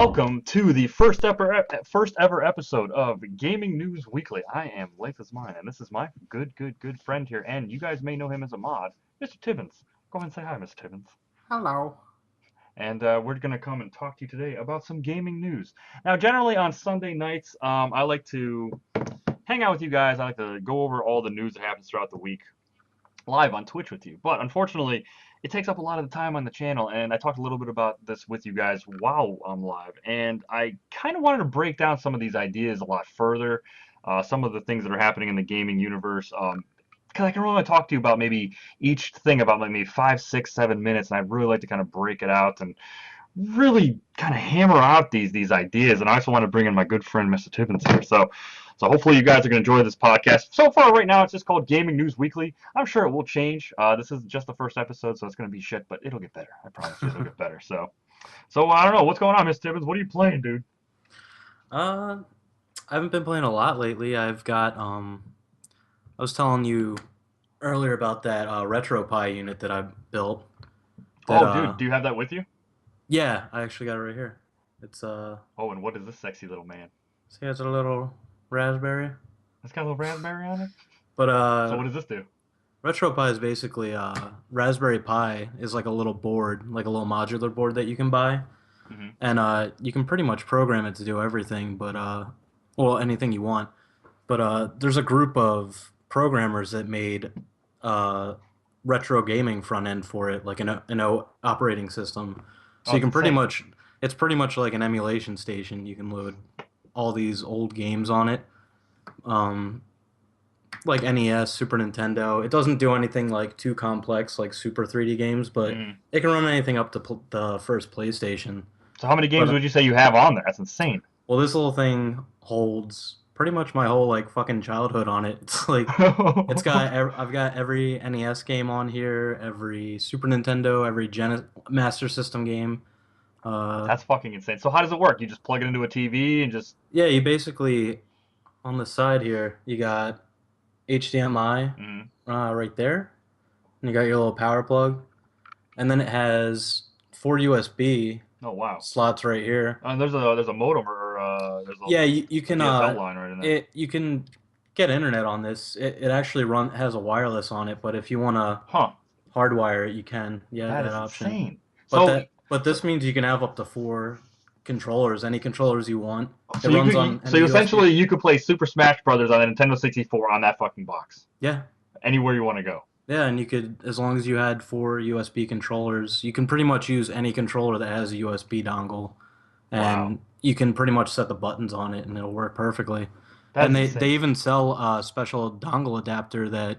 welcome to the first ever episode of Gaming News Weekly. I am Life is Mine, and this is my good friend here, and you guys may know him as a mod, Mr. Tibbens. Go ahead and say hi, Mr. Tibbens. Hello. And we're going to come and talk to you today about some gaming news. Now, generally on Sunday nights, I like to hang out with you guys. I like to go over all the news that happens throughout the week live on Twitch with you. But unfortunately, it takes up a lot of the time on the channel, and I talked a little bit about this with you guys while I'm live. And I kind of wanted to break down some of these ideas a lot further, some of the things that are happening in the gaming universe. Because I can really talk to you about maybe each thing about like maybe 5, 6, 7 minutes, and I'd really like to kind of break it out and really kind of hammer out these ideas. And I also want to bring in my good friend Mr. Tibbens here. So hopefully you guys are going to enjoy this podcast. So far, right now, it's just called Gaming News Weekly. I'm sure it will change. This is just the first episode, so it's going to be shit, but it'll get better. I promise you it'll get better. So I don't know. What's going on, Mr. Tibbens? What are you playing, dude? I haven't been playing a lot lately. I was telling you earlier about that RetroPie unit that I built. Oh, dude, do you have that with you? Yeah, I actually got it right here. It's Oh, and what is this sexy little man? See, it's a little raspberry. It's got a little raspberry on it? But So what does this do? RetroPie is basically Raspberry Pi is like a little board, like a little modular board that you can buy. And you can pretty much program it to do everything, but well, anything you want. But there's a group of programmers that made retro gaming front end for it, like an operating system. So Oh, you it's can pretty insane. much, it's pretty much like an emulation station. You can load all these old games on it, um, like NES, Super Nintendo. It doesn't do anything like too complex, like Super 3D games, but Mm. it can run anything up to the first PlayStation. So how many But games would you say you have on there? That's insane. well, this little thing holds pretty much my whole like fucking childhood on it. It's like I've got every NES game on here, every Super Nintendo, every Master System game. Uh, That's fucking insane. So how does it work? You just plug it into a TV and just yeah, you basically on the side here you got HDMI mm. right there, and you got your little power plug, and then it has 4 USB Oh wow. slots right here. There's a modem or there's Yeah, you a can DSL line right in there. you can get internet on this. It actually has a wireless on it, but if you want to Huh. hardwire it, you can. Yeah, That that is option. insane. But So this means you can have up to 4 controllers, any controllers you want. It so you runs could on so any you USB. essentially you could play Super Smash Brothers on a Nintendo 64 on that fucking box. Yeah, Anywhere you want to go. yeah, and you could, as long as you had 4 USB controllers, you can pretty much use any controller that has a USB dongle, Wow. and you can pretty much set the buttons on it, and it'll work perfectly. That And is they insane. even sell a special dongle adapter that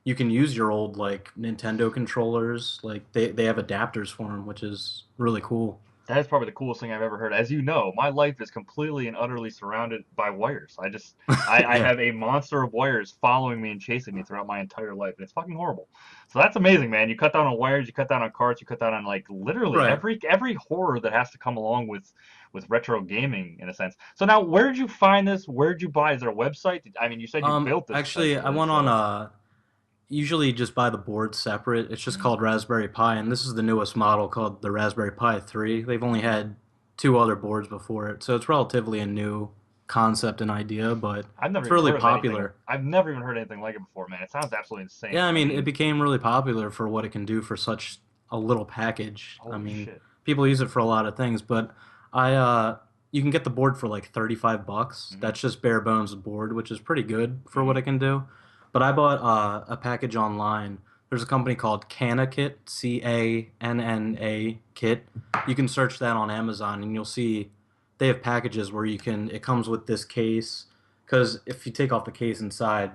you can use your old like Nintendo controllers. Like they have adapters for them, which is really cool. That is probably the coolest thing I've ever heard. As you know, my life is completely and utterly surrounded by wires. I Yeah, have a monster of wires following me and chasing me throughout my entire life, and it's fucking horrible. So that's amazing, man. You cut down on wires, you cut down on carts, you cut down on like literally right. every horror that has to come along with retro gaming in a sense. So now, where did you find this? Where did you buy? Is there a website? I mean, you said you built this Actually, I essentially, went on so. usually just buy the board separate. It's just Mhm. called Raspberry Pi, and this is the newest model called the Raspberry Pi 3. They've only had 2 other boards before it, so it's relatively a new concept and idea, but I've never it's even really heard of anything. popular. I've never even heard anything like it before, man. It sounds absolutely insane. Yeah, I I mean, it mean, became really popular for what it can do for such a little package. I holy mean, shit. people use it for a lot of things, but you can get the board for like 35 bucks. Mhm. That's just bare bones board, which is pretty good for what Mhm. it can do. But I bought a package online. There's a company called CanaKit, CANNA Kit. You can search that on Amazon, and you'll see they have packages where you can. It comes with this case, because if you take off the case inside,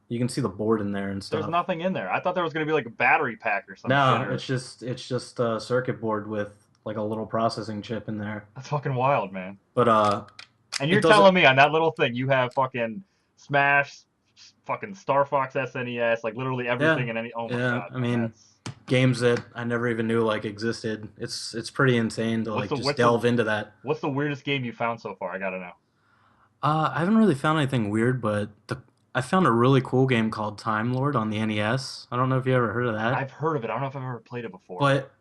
you can see the board in there and There's stuff. nothing in there. I thought there was gonna be like a battery pack or some shit. No, Or it's just a circuit board with like a little processing chip in there. that's fucking wild, man. But And it you're doesn't. telling me on that little thing you have fucking Smash, fucking Star Fox SNES, like literally Yeah, everything and any. Oh my yeah. god, I man, mean, that's games that I never even knew like existed. It's pretty insane to what's like the just what's the delve into that. what's the weirdest game you found so far? I gotta know. I haven't really found anything weird, but I found a really cool game called Time Lord on the NES. I don't know if you ever heard of that, I've heard of it. I don't know if I've ever played it before. but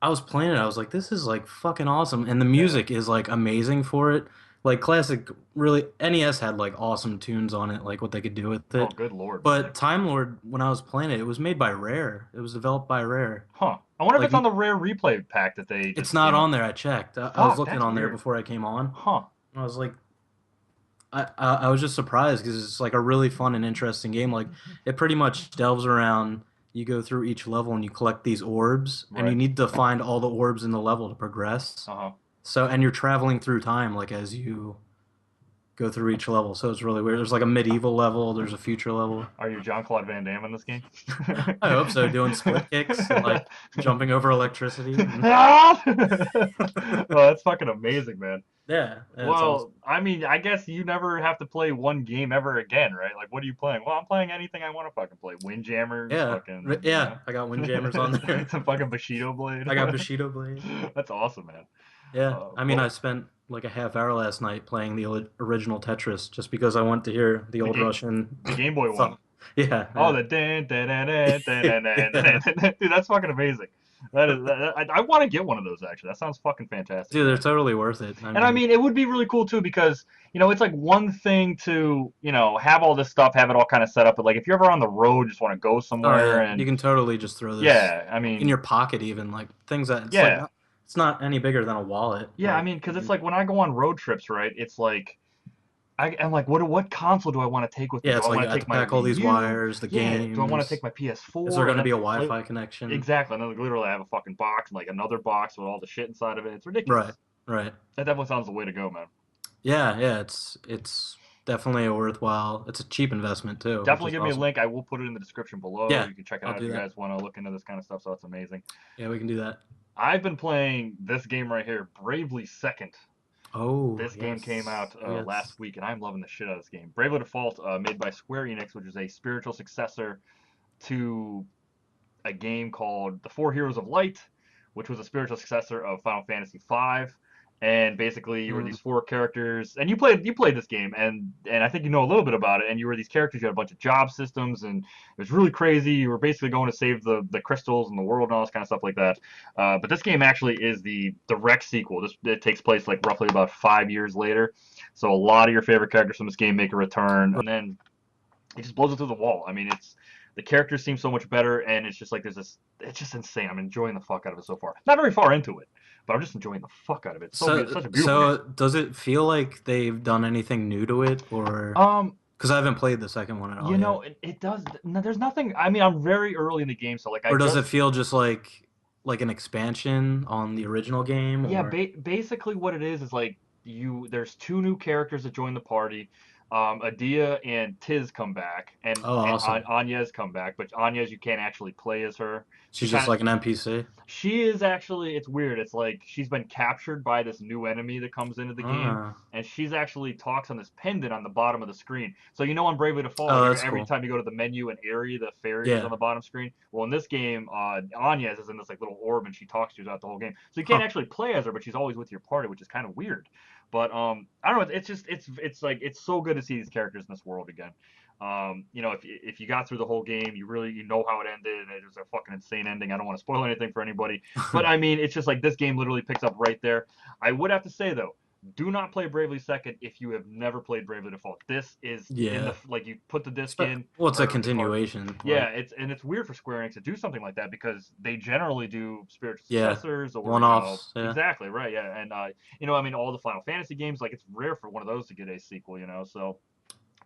I was playing it. I was like, this is like fucking awesome, and the Yeah. music is like amazing for it. Like classic, really, NES had like awesome tunes on it, like what they could do with Oh, it. good lord, man. But Time Lord, when I was playing it, it was made by Rare. It was developed by Rare. Huh. I wonder if Like it's on the rare replay pack that they it's just, not on there. I checked. I was fuck, looking that's on there weird. before I came on. Huh. I was like, I was just surprised because it's like a really fun and interesting game. Like it pretty much delves around. You go through each level and you collect these orbs, and you Right. need to find all the orbs in the level to progress. Uh-huh. So, and you're traveling through time like as you go through each level. So it's really weird. There's like a medieval level. There's a future level. Are you Jean-Claude Van Damme in this game? I hope so. Doing split kicks and like jumping over electricity. And... Well, that's fucking amazing, man. yeah, it's awesome. Well, I mean, I guess you never have to play one game ever again, right? Like, what are you playing? Well, I'm playing anything I want to fucking play. Windjammers, Yeah, fucking, yeah. I got Windjammers on there. it's a fucking Bushido blade. I got Bushido Blade. That's awesome, man. Yeah, I mean, I Well, spent like a half hour last night playing the original Tetris just because I want to hear the the old game, Russian the Game Boy one. song. Yeah, Oh, yeah, the dan dan dan dan dan dan yeah. dan dan. Dude, that's fucking amazing. I want to get one of those actually. That sounds fucking fantastic, Dude, they're man. totally worth it. I And I mean, mean, it would be really cool too because it's like one thing to have all this stuff, have it all kind of set up, but like if you're ever on the road, just want to go oh somewhere, yeah, you and can totally just throw this yeah, I in mean, your pocket, even like things that yeah, it's not any bigger than a wallet. yeah, I Like, mean, because you it's can, like when I go on road trips, right? It's like I'm like, what console do I want to take with me? yeah, Do it's I like want you to have to take my pack all Wii these U? wires, the Yeah. Do I want to take games. my Is there PS4? going And to then be a like, Wi-Fi connection? exactly, and then literally I have a fucking box and like another box with all the shit inside of it. It's Right, ridiculous. right. That definitely sounds the way to go, man. Yeah, yeah. It's definitely a worthwhile. It's a cheap investment too, which Definitely is give me a awesome. link. I will put it in the description below. Yeah, You can check it I'll out if do you that. guys want to look into this kind of stuff. So it's amazing. Yeah, we can do that. I've been playing this game right here, Bravely Second. Oh, This game came yes. out Oh, yes. last week, and I'm loving the shit out of this game. Bravely Default, made by Square Enix, which is a spiritual successor to a game called The Four Heroes of Light, which was a spiritual successor of Final Fantasy V. And basically, you were Mm. these four characters, and you played this game, and I think you know a little bit about it. And you were these characters. You had a bunch of job systems, and it was really crazy. You were basically going to save the crystals and the world and all this kind of stuff like that. But this game actually is the direct sequel. It takes place like roughly about 5 years later. So a lot of your favorite characters from this game make a return, and then it just blows it through the wall. I mean, it's the characters seem so much better, and it's just like there's this. It's just insane. I'm enjoying the fuck out of it so far. Not very far into it, but I'm just enjoying the fuck out of it. It's so good. It's So, such a beautiful game. so does it feel like they've done anything new to it, or Um, because I haven't played the second one at all you yet, know, it does. No, there's nothing. I mean, I'm very early in the game, so like I or does it just feel just like an expansion on the original game, yeah. or Basically, what it is like you. There's two new characters that join the party. Adia and Tiz come back, oh, and awesome. Anya's come back, but Anya's you can't actually play as her. She She's just kind of like an NPC. She is actually, it's weird. It's like she's been captured by this new enemy that comes into the game, Ah, and she's actually talks on this pendant on the bottom of the screen. So on Bravely Default, like oh, every, that's every cool. time you go to the menu and area, the fairy is on Yeah. the bottom screen. Well, in this game, Anya's is in this like little orb, and she talks to you throughout the whole game. So you can't Huh. actually play as her, but she's always with your party, which is kind of weird. But I don't know. It's just it's like it's so good to see these characters in this world again. If you got through the whole game, you know how it ended, and it was a fucking insane ending. I don't want to spoil anything for anybody, but I mean, it's just like this game literally picks up right there. I would have to say though, do not play Bravely Second if you have never played Bravely Default. This is in Yeah. the like you put the disc in Well, it's a or the cart. continuation. Yeah, Like, it's weird for Square Enix to do something like that because they generally do spiritual yeah, successors or one-offs. Yeah. exactly right, yeah, and I mean all the Final Fantasy games, like it's rare for one of those to get a sequel, so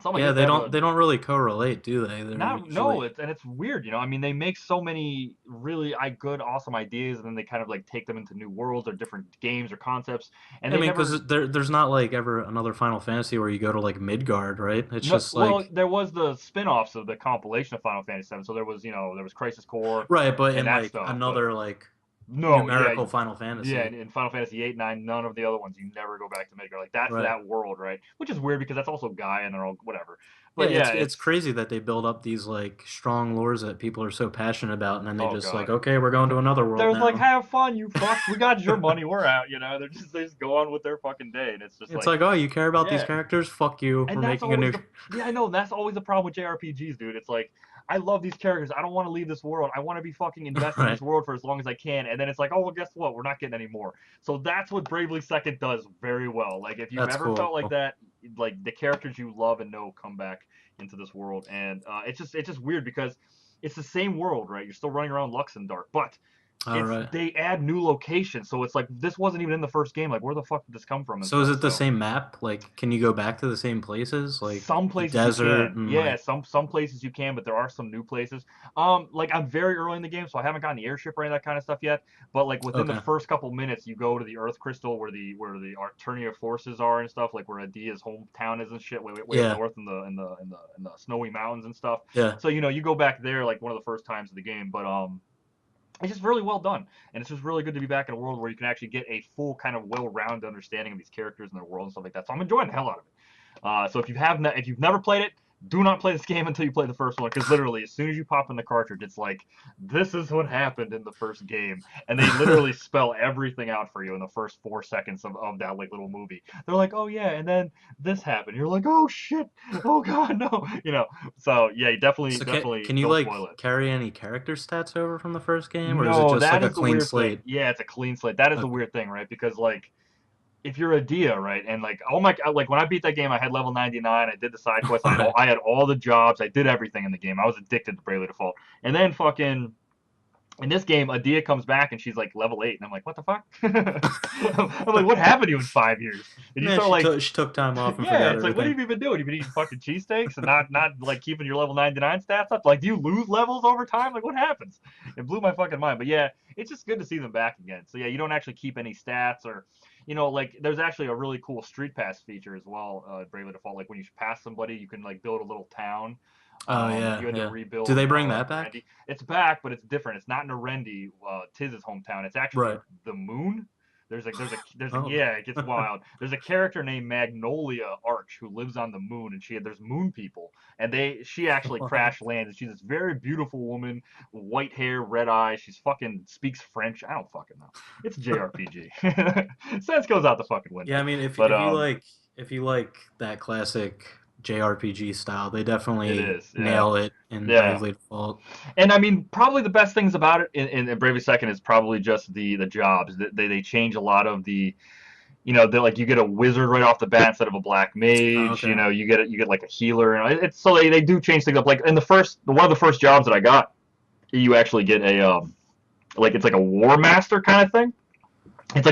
something like Yeah, this to have a they don't really correlate, do they? They're not no, usually it's weird, I mean they make so many really good awesome ideas, and then they kind of like take them into new worlds or different games or concepts, and I they mean, never. because there's not like ever another Final Fantasy where you go to like Midgard, right? It's No, just well, like there was the spin-offs of the compilation of Final Fantasy VII. So there was Crisis Core right, but and in that like stuff. But another like no, yeah, numerical Final yeah, Fantasy, in Final Fantasy 8, 9, none of the other ones you never go back to Midgar. Like that's right? that world, right? Which is weird because that's also Gaia and they're all whatever. Yeah, But yeah, it's it's crazy that they build up these like strong lores that people are so passionate about, and then they oh just like, god. okay, we're going to another world There's like now. have fun, you fucks. We got your money. We're out. They just go on with their fucking day, and it's just It's like like, oh, you care about these yeah. characters? Fuck you. We're And that's making a always new. the yeah, I know that's always the problem with JRPGs, dude. It's like I love these characters. I don't want to leave this world. I want to be fucking invested in Right. this world for as long as I can. And then it's like, oh well, guess what? We're not getting any more. So that's what Bravely Second does very well. Like if you've That's ever felt cool. like that, like the characters you love and know come back into this world, and it's just weird because it's the same world, right? You're still running around Luxembourg, but All it's right. they add new locations, so it's like this wasn't even in the first game. Like where the fuck did this come from and So is stuff? it the So same map? Like, can you go back to the same places, like some the places you desert can, and yeah. like? Some places you can, but there are some new places. Like I'm very early in the game, so I haven't gotten the airship or any of that kind of stuff yet. But like within the Okay. first couple minutes, you go to the Earth Crystal where the Arturnia forces are and stuff, like where Adia's hometown is and shit, way up Yeah. north in the snowy mountains and stuff. Yeah. So you go back there like one of the first times of the game, but it's just really well done, and it's just really good to be back in a world where you can actually get a full kind of well-rounded understanding of these characters and their world and stuff like that. So I'm enjoying the hell out of it. So if you've never played it, do not play this game until you play the first one, because literally as soon as you pop in the cartridge, it's like this is what happened in the first game, and they literally spell everything out for you in the first 4 seconds of that like little movie. They're like, oh yeah, and then this happened. You're like, oh shit, oh god, no, So yeah, you definitely So can you don't like spoil it. carry any character stats over from the first game, or is it No, just like that a is the clean weird thing. slate? Yeah, it's a clean slate. That is the Okay. weird thing, right? Because like if you're a Dia, right, and like oh my, like when I beat that game, I had level 99. I did the side quests. All right. I had all the jobs. I did everything in the game. I was addicted to Bravely Default. And then fucking in this game, Adia comes back and she's like level 8, and I'm like, what the fuck? I'm like, what happened to you in 5 years? Did you Man, start like she took time off and yeah, forgot it's like, what everything. have you been doing? You've been eating fucking cheesesteaks and not like keeping your level 99 stats up? Like, do you lose levels over time? Like, what happens? It blew my fucking mind. But yeah, it's just good to see them back again. So yeah, you don't actually keep any stats or, like there's actually a really cool street pass feature as well, Bravely Default. Like when you pass somebody, you can like build a little town. Oh That yeah, you had to yeah. Do rebuild, they bring like that back? Narendi. It's back, but it's different. It's not Narendi, Tiz's hometown. It's actually Right. the moon. There's a Oh. yeah, it gets wild. There's a character named Magnolia Arch who lives on the moon, and there's moon people, and she actually What? crash lands, and she's this very beautiful woman, white hair, red eyes. She's fucking speaks French. I don't fucking know. It's a JRPG. Sense goes out the fucking Yeah, I window. mean, But if you like that classic JRPG style, they it definitely is, yeah, nail it in yeah. Bravely Default. And I mean, probably the best things about it in Bravely Second is probably just the jobs. They change a lot of the they like you get a wizard right off the bat instead of a black Oh, mage. okay. You get like a healer. It's so they do change things up. Like in the first one of the first jobs that I got, you actually get a like it's like a war master kind of thing. Huh.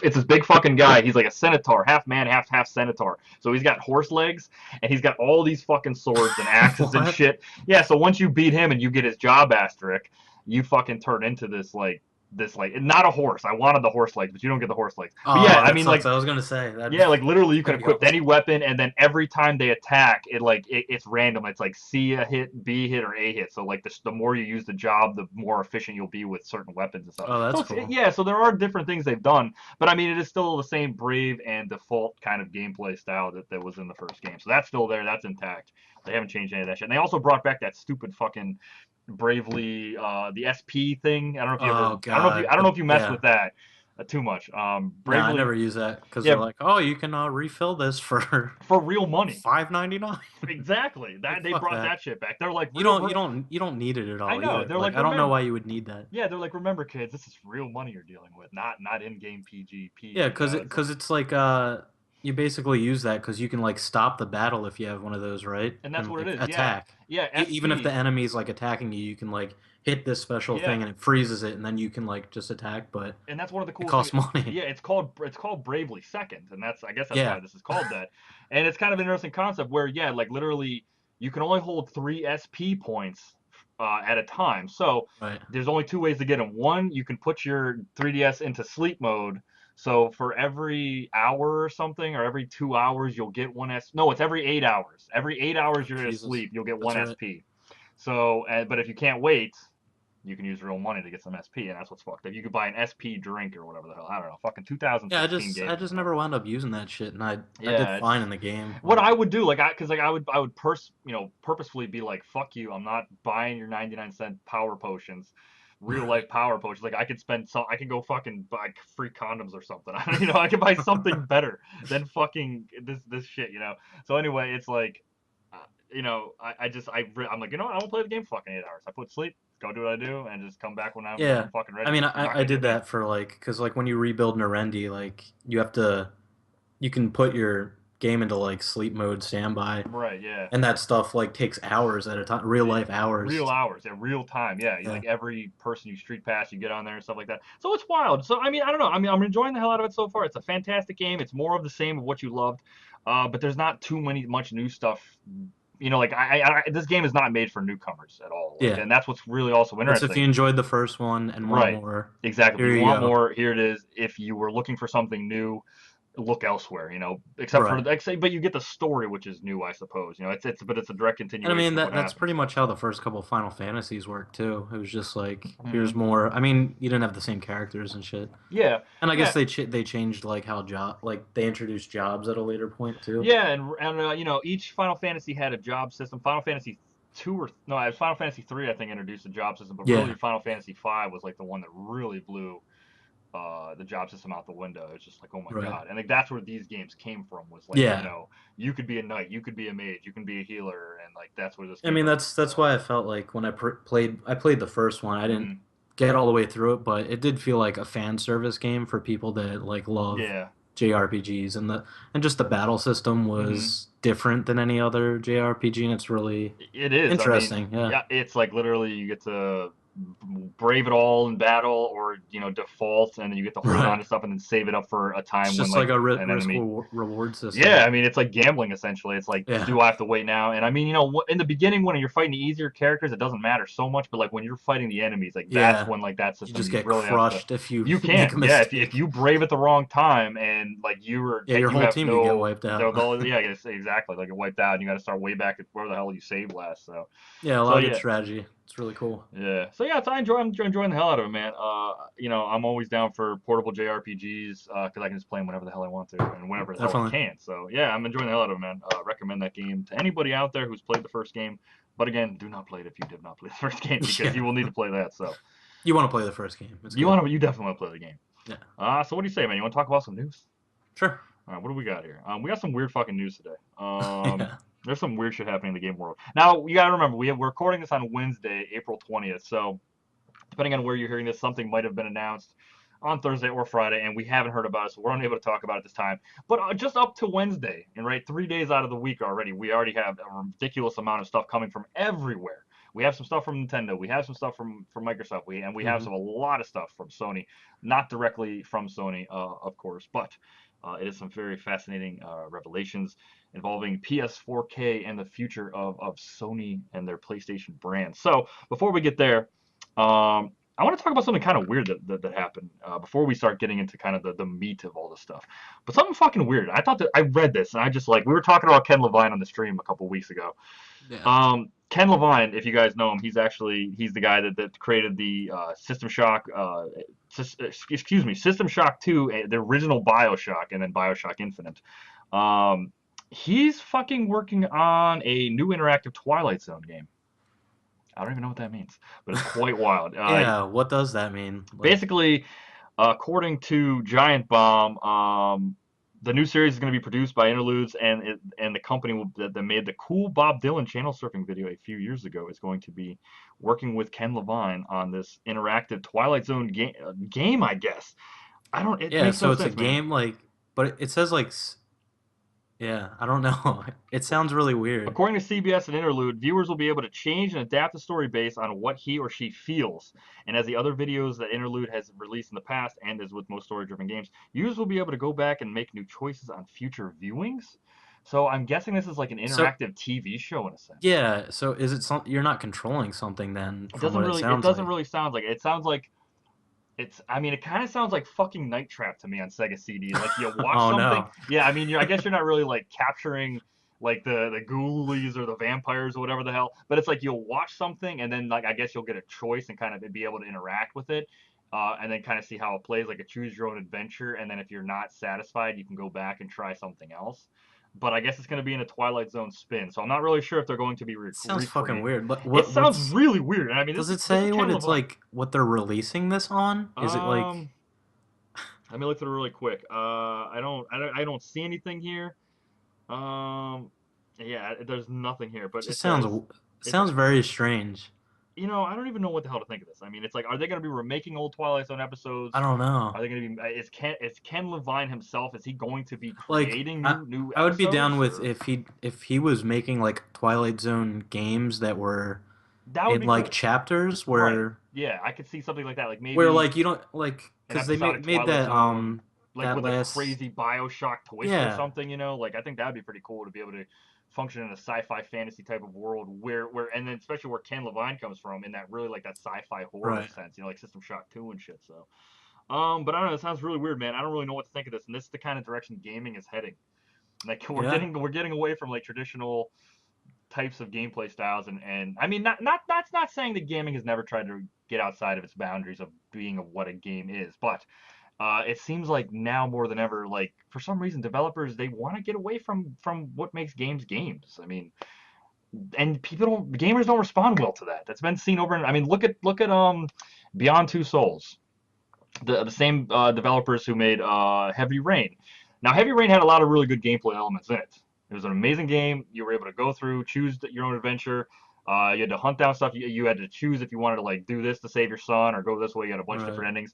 It's this big fucking guy. He's like a centaur, half man, half centaur. So he's got horse legs and he's got all these fucking swords and axes and What? shit. Yeah, so once you beat him and you get his job asterisk, you fucking turn into this like not a horse. I wanted the horse legs, but you don't get the horse legs. But yeah, Oh, I that mean sucks. like I was gonna say yeah, like literally you can that'd be equip awesome. any weapon, and then every time they attack, it's random. It's like C a hit, B hit, or A hit. So like the more you use the job, the more efficient you'll be with certain weapons and stuff. Oh, So that's it's cool. yeah, so there are different things they've done, but I mean it is still the same brave and default kind of gameplay style that was in the first game. So that's still there, that's intact. They haven't changed any of that shit. And they also brought back that stupid fucking Bravely the SP thing. Oh I God. don't know if you messed Yeah. with that too much. No, I Bravely never use that because they're yeah, like, oh, you can refill this for for real money. $5.99. Exactly. Like That they fuck brought that. that shit back. They're like You don't need it at I all know. either. They're Like like I don't know remember. why you would need that. Yeah, they're like remember, kids. This is real money you're dealing with, not in-game PGP. Yeah, It's like, cause it's like you basically use that because you can like stop the battle if you have one of those, right? and that's And what it like is. Yeah, attack. yeah. Even if the SP. enemy's like attacking you, you can like hit this special Yeah, thing and it freezes it, and then you can like just attack, but and that's one of the it coolest things. costs money. Yeah, it's called Bravely Second, and I guess that's why Yeah, this is called that. And it's kind of an interesting concept where yeah, like literally you can only hold 3 SP points at a time. So right. there's only two ways to get them. One, you can put your 3DS into sleep mode. So for every hour or something, or every 2 hours, you'll get one S. No, it's every 8 hours. Every 8 hours you're Jesus, asleep, you'll get that's one right. SP. So, but if you can't wait, you can use real money to get some SP, and that's what's fucked up. You could buy an SP drink or whatever the hell. I don't know. Fucking Yeah, 2016 I game. just never wound up using that shit, and I did Yeah, fine it's in the game. what Like, I would do. Like because like I would purposefully be like, fuck you. I'm not buying your 99-cent power potions. Real life power potions. Like I could spend some. I could go fucking buy free condoms or something. I could buy something better than fucking this shit. So anyway, it's like I'm like, I won't play the game for fucking 8 hours. I put sleep, go do what I do, and just come back when Yeah, I'm fucking I ready. mean, I'm not I gonna do did anything. that for like, because like when you rebuild Narendi, like you can put your game into like sleep mode standby, Right? Yeah. and that stuff like takes hours at a time, real life Real hours. hours, yeah, real time, yeah. Yeah. Like every person you street pass, you get on there and stuff like that. So it's wild. So I mean, I don't know. I mean, I'm enjoying the hell out of it so far. It's a fantastic game. It's more of the same of what you loved, but there's not much new stuff. Like this game is not made for newcomers at all. Like, Yeah. and that's what's really also It's if interesting. you enjoyed the first one and want Right. more, Exactly. If here you you want go. more, here it is. If you were looking for something new, look elsewhere, Right. but you get the story, which is new, I suppose. But it's a direct And I mean continuation of what that's happened and pretty stuff. much how So, the first couple Final Fantasies worked too. It was just like here's hmm more. I mean, you didn't have the same characters and shit. yeah, And I guess yeah, they changed like how job like they introduced jobs at a later point too. yeah, and each Final Fantasy had a job system. Final Fantasy two or no, it was Final Fantasy three, I think, introduced a job system, but really Yeah. Final Fantasy five was like the one that really blew the job system out the window. It's just like, oh my Right. god, and like that's where these games came from. Was like, Yeah. you could be a knight, you could be a mage, you can be a healer, and like that's where this I came mean from. that's why I felt like when I played the first one, I didn't hmm get all the way through it, but it did feel like a fan service game for people that like love Yeah. JRPGs, and just the battle system hmm was different than any other JRPG, and it's really It is. I mean, interesting. Yeah. yeah, it's like literally you get to brave it all in battle, or default, and then you get to hold Right. on to stuff and then save it up for a It's time when just like like a an risk enemy. reward Yeah, system. I mean it's like gambling essentially. It's like, Yeah. do I have to wait now? And I mean, in the beginning when you're fighting the easier characters, it doesn't matter so much. But like when you're fighting the enemies, like that's Yeah. when like that You system just you get really have to. crushed if you You make a can, yeah. If mistake. you brave at the wrong time and like Yeah, your you whole have team could get no, wiped out. yeah, exactly. Like get wiped out, and you got to start way back at where the hell you saved last. So, Yeah, a so lot of good yeah. strategy. It's really cool. Yeah. So yeah, I'm enjoying the hell out of it, man. I'm always down for portable JRPGs because I can just play them whenever the hell I want to and whenever the hell I Definitely. can. So yeah, I'm enjoying the hell out of it, man. Recommend that game to anybody out there who's played the first game. But again, do not play it if you did not play the first game because Yeah. you will need to play that. So You want to play the first game. It's good. you definitely want to play the game. Yeah. So what do you say, man? You want to talk about some news? Sure. All right, what do we got here? We got some weird fucking news today. Yeah. There's some weird shit happening in the game world. Now you gotta remember we're recording this on Wednesday, April 20th. So depending on where you're hearing this, something might have been announced on Thursday or Friday, and we haven't heard about it, so we're unable to talk about it this time. But just up to Wednesday, and right, 3 days out of the week already, we already have a ridiculous amount of stuff coming from everywhere. We have some stuff from Nintendo. We have some stuff from Microsoft. We have Hmm. a lot of stuff from Sony, not directly from Sony, of course, but it is some very fascinating revelations involving PS4K and the future of Sony and their PlayStation brand. So before we get there, I want to talk about something kind of weird that happened before we start getting into kind of the meat of all this stuff. But something fucking weird. I thought that I read this and I just like we were talking about Ken Levine on the stream a couple weeks ago. Yeah. Ken Levine, if you guys know him, he's the guy that created the System Shock, excuse me, System Shock 2, the original BioShock, and then BioShock Infinite. Um, he's fucking working on a new interactive Twilight Zone game. I don't even know what that means, but it's quite wild. Yeah. What does that mean? Like, Basically, according to Giant Bomb, the new series is going to be produced by Interludes, and the company that made the cool Bob Dylan channel surfing video a few years ago is going to be working with Ken Levine on this interactive Twilight Zone game. I guess I don't. It yeah. makes no So it's a sense, man. game like, but it says like, yeah. I don't know. It sounds really weird. According to CBS and Interlude, viewers will be able to change and adapt the story based on what he or she feels. And as the other videos that Interlude has released in the past, and as with most story-driven games, users will be able to go back and make new choices on future viewings. So I'm guessing this is like an So interactive TV show in a sense. yeah. So is it some? You're not controlling something then, from what it It sounds doesn't like. really sound like it. It sounds like I mean, it kind of sounds like fucking Night Trap to me on Sega CD. Like you watch Oh something, no. yeah. I mean, I guess you're not really like capturing like the ghoulies or the vampires or whatever the hell, but it's like you'll watch something and then like I guess you'll get a choice and kind of be able to interact with it, and then kind of see how it plays, like a choose your own adventure. And then if you're not satisfied, you can go back and try something else. But I guess it's going to be in a Twilight Zone spin, so I'm not really sure if they're going to be It sounds fucking recreate. weird. But It sounds what's really weird, and I mean does it this is say what Ken it's Levine. like? What they're releasing this on? Is it like? Um, Let me look through it really quick. I don't see anything here. Um, Yeah, there's nothing here, It but just it sounds says it's sounds very strange. I don't even know what the hell to think of this. I mean, it's like, are they going to be remaking old Twilight Zone I episodes? don't know. Are they going to be? Is Ken Levine himself? Is he going to be Like creating I new I would be down episodes, with or if he was making like Twilight Zone games that were that would in be like cool, chapters right? Yeah, I could see something like that. Like where maybe like you don't like an because they episodic made Twilight that Zone, like that with a last crazy Bioshock twist or yeah something. Like I think that would be pretty cool to be able to function in a sci-fi fantasy type of world where and then especially where Ken Levine comes from in that really like that sci-fi horror right sense. Like System Shock 2 and shit. So. But I don't know. It sounds really weird, man. I don't really know what to think of this, and this is the kind of direction gaming is heading. Like yeah we're getting away from like traditional types of gameplay styles, and I mean, not that's not saying that gaming has never tried to get outside of its boundaries of being of what a game is, but it seems like now more than ever, like for some reason, developers they want to get away from what makes games games. I mean, and gamers don't respond well to that. That's been seen over. I mean, look at Beyond Two Souls, the same developers who made Heavy Rain. Now, Heavy Rain had a lot of really good gameplay elements in it. It was an amazing game. You were able to go through, choose your own adventure. You had to hunt down stuff. You had to choose if you wanted to like do this to save your son or go this way. You had a bunch of right different endings.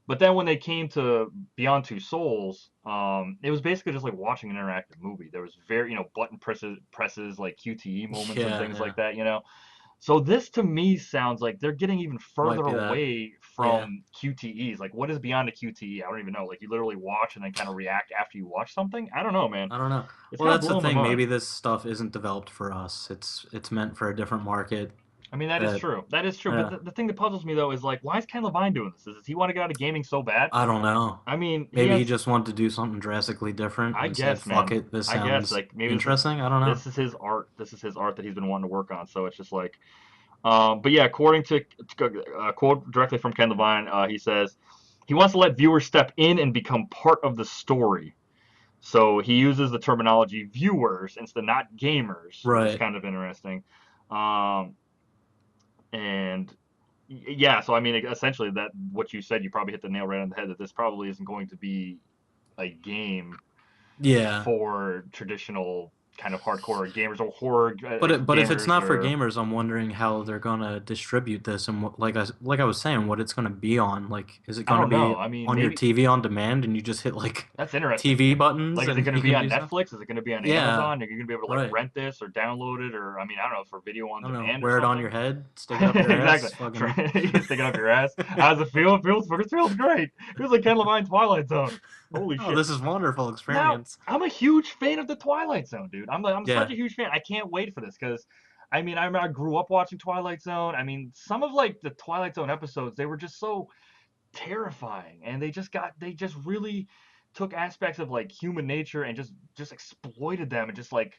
But then when they came to Beyond Two Souls, it was basically just like watching an interactive movie. There was very, button presses like QTE moments and yeah things yeah like that. So this to me sounds like they're getting even might further be that away yeah. from QTEs. Like what is beyond a QTE? I don't even know. Like you literally watch and then kind of react after you watch something. I don't know, man. I don't know. It's Well, kind of that's the blowing my thing. Maybe mind. this stuff isn't developed for us. It's meant for a different market. I mean that is That true. That is true. But yeah, the thing that puzzles me though is like, why is Ken Levine doing this? Does he want to get out of gaming so bad? I don't know. I mean, he Maybe he has. just wanted to do something drastically different I and said, guess, "Fuck man. it, this I guess sounds like maybe interesting." I don't know. this is his art. This is his art that he's been wanting to work on. So it's just like, but yeah, according to a quote directly from Ken Levine, he says he wants to let viewers step in and become part of the story. So he uses the terminology viewers instead of not gamers, which is Right. kind of interesting. Um, and yeah, so I mean, essentially, that what you said, you probably hit the nail right on the head. That this probably isn't going to be a game Yeah. for traditional kind of hardcore gamers or horror But if it's gamers not for or gamers, I'm wondering how they're gonna distribute this and what, like I was saying, what it's gonna be on. Like, is it I gonna don't know. be I mean, on your maybe TV on demand and you just hit like that's interesting. TV buttons Like, is it and going to you be can on do stuff? Netflix? Is it going to be on Yeah. Amazon? Are you going to be able to like Right. rent this or download it, or I mean, I don't know, for video on I don't know. demand or Wear it on your something? head, stick it up your Exactly. ass, fucking. You stick it up your ass. How does it feel? It feels great. It feels like Ken Levine Twilight Zone. Holy Oh, shit. this is wonderful Now, experience. I'm a huge fan of the Twilight Zone, dude. I'm such Yeah. a huge fan. I can't wait for this because I mean, I grew up watching Twilight Zone. I mean, some of like the Twilight Zone episodes, they were just so terrifying, and they just really took aspects of like human nature and just exploited them and just like,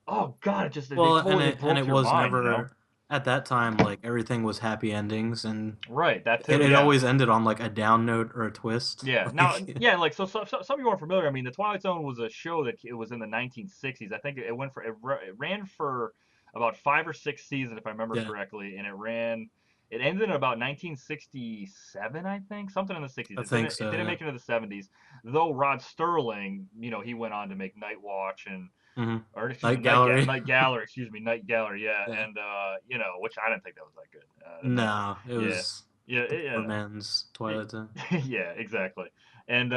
oh god, it just Well, they and broke it your was mind. never at that time like everything was happy endings and Right, that too, it yeah. always ended on like a down note or a twist. Yeah. Now, Like yeah, like so some of you aren't familiar. I mean, the Twilight Zone was a show that it was in the 1960s. I think it ran for about 5 or 6 seasons, if I remember yeah, correctly, and it ended in about 1967, I think, something in the 60s. I It think it so, didn't yeah. make it into the 70s, though. Rod Sterling, he went on to make Night Watch and Hmm. or excuse me, Night Gallery. Night Gallery, excuse me, Night Gallery, yeah, Yeah. and which I didn't think that was that good. No, No, it yeah, was yeah, the poor yeah. man's Twilight Zone. Yeah, exactly. And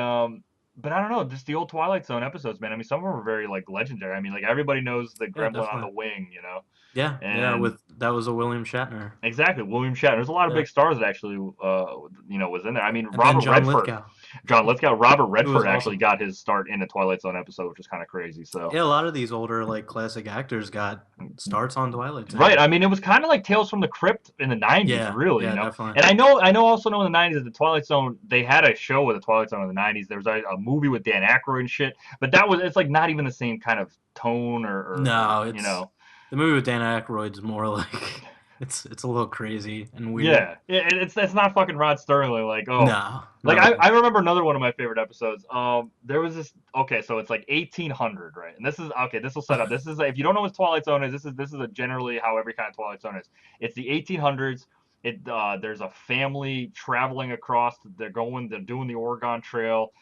but I don't know, just the old Twilight Zone episodes, man. I mean, some of them were very like legendary. I mean, like everybody knows the Yeah, Gremlin on the definitely. wing. Yeah, yeah, And with that was a William Shatner. exactly, William Shatner. There's a lot of Yeah. big stars that actually, was in there. I mean, And then John Robert who was Redford actually awesome. got his start in a Twilight Zone episode, which is kind of crazy. So. Yeah, a lot of these older like classic actors got starts on Twilight Right. Zone. I mean, it was kind of like Tales from the Crypt in the '90s, Yeah, really. yeah, definitely. And also know in the '90s that the Twilight Zone they had a show with the Twilight Zone in the '90s. There was a movie with Dan Aykroyd and shit, but it's like not even the same kind of tone or No, it's the movie with Dan Aykroyd's more like it's a little crazy and weird. Yeah, it's not fucking Rod Sterling. Like, oh, No, like not at I all. remember another one of my favorite episodes. There was this. Okay, so it's like 1800, right? And this is okay. This will set up. This is if you don't know what Twilight Zone is. This is a generally how every kind of Twilight Zone is. It's the 1800s. There's a family traveling across. They're doing the Oregon Trail.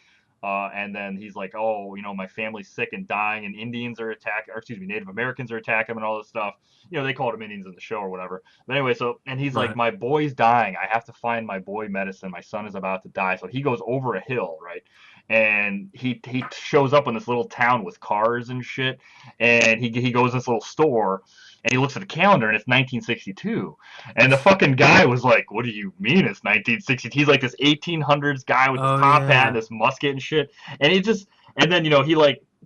And then he's like, oh, my family's sick and dying, and Indians are attacking, or excuse me, Native Americans are attacking him and all this stuff. They called him Indians in the show or whatever. But anyway, and he's like, Right. my boy's dying. I have to find my boy medicine. My son is about to die. So he goes over a hill, right? And he shows up in this little town with cars and shit. And he goes to this little store, and he looks at the calendar, and it's 1962. And the fucking guy was like, "What do you mean it's 1960?" He's like this 1800s guy with this Oh top hat and yeah. this musket and shit. And and then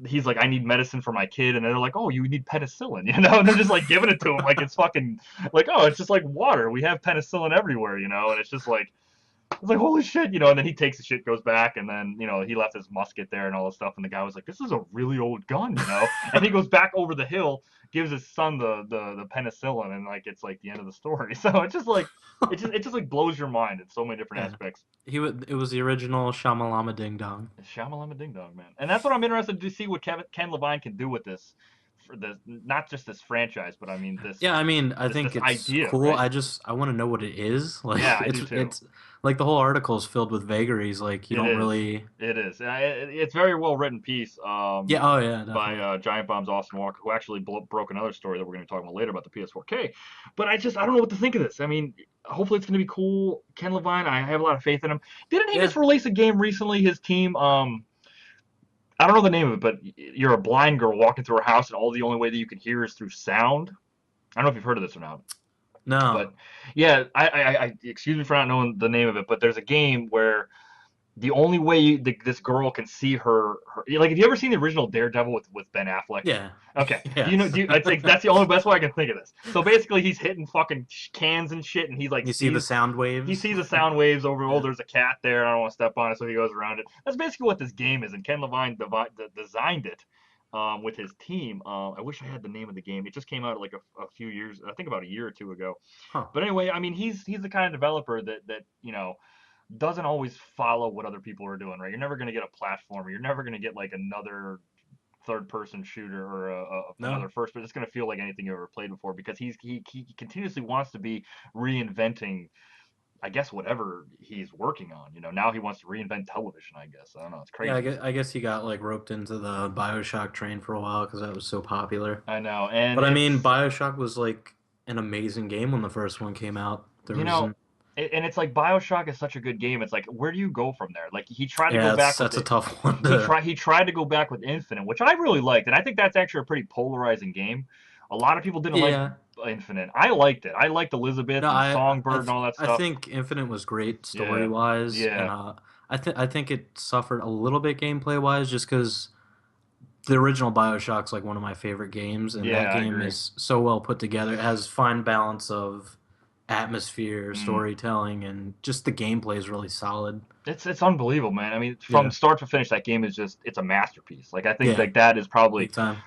he's like, "I need medicine for my kid," and they're like, "Oh, you need penicillin," And they're just like giving it to him like it's fucking like, "Oh, it's just like water. We have penicillin everywhere," And it's like holy shit. And then he takes the shit, goes back, and then he left his musket there and all this stuff, and the guy was like, "This is a really old gun," And he goes back over the hill, gives his son the penicillin, and like it's like the end of the story. So it just like blows your mind in so many different Yeah. aspects. It was the original Shamalama Ding Dong. Shyamalama Ding Dong, man, and that's what I'm interested to see what Ken Levine can do with this, for this, not just this franchise, but I mean Yeah, I mean, I this think it's idea, cool. right? I want to know what it is. Like Yeah, I do too. it's like the whole article is filled with vagaries. Like you It don't is. really. It is. It's very well written piece. Yeah. Oh yeah, By definitely. Giant Bomb's Austin Walker, who actually broke another story that we're going to be talking about later about the PS4K. But I don't know what to think of this. I mean, hopefully it's going to be cool. Ken Levine, I have a lot of faith in him. Didn't he Yeah. just release a game recently? His team, I don't know the name of it, but you're a blind girl walking through her house, and the only way that you can hear is through sound. I don't know if you've heard of this or not. No. But yeah, I excuse me for not knowing the name of it, but there's a game where the only way this girl can see her, like, have you ever seen the original Daredevil with Ben Affleck? Yeah. Okay, do you know? Yes. I think that's the only best way I can think of this. So basically, he's hitting fucking cans and shit, and he's like You see the sound he waves. sees the sound waves over. Oh, Yeah. there's a cat there. I don't want to step on it, so he goes around it. That's basically what this game is, and Ken Levine designed it. With his team. I wish I had the name of the game. It just came out like a few years, I think about a year or two ago. Huh. But anyway, I mean, he's the kind of developer that doesn't always follow what other people are doing, right? You're never going to get a platformer. You're never going to get like another third-person shooter or No. another first, but it's going to feel like anything you ever played before because he continuously wants to be reinventing, I guess, whatever he's working on. Now he wants to reinvent television. I guess I don't know. It's Yeah, crazy. I guess he got like roped into the BioShock train for a while because that was so popular. I know, and But I mean, BioShock was like an amazing game when the first one came out. There you was, know, and it's like BioShock is such a good game. It's like, where do you go from there? Like he tried to go yeah, back with that's a it. tough one he to. tried he tried to go back with Infinite, which I really liked, and I think that's actually a pretty polarizing game. A lot of people didn't like Yeah. Infinite. I liked it. I liked Elizabeth No, and Songbird and all that I stuff. think Infinite was great story Yeah, wise, and yeah. I think it suffered a little bit gameplay wise just because the original BioShock's like one of my favorite games, and Yeah, that I game agree. is so well put together. It has fine balance of atmosphere, Mm. storytelling, and just the gameplay is really solid. It's unbelievable, man. I mean, from Yeah, start to finish, that game is just it's a masterpiece. Like I think yeah, like that is probably big time.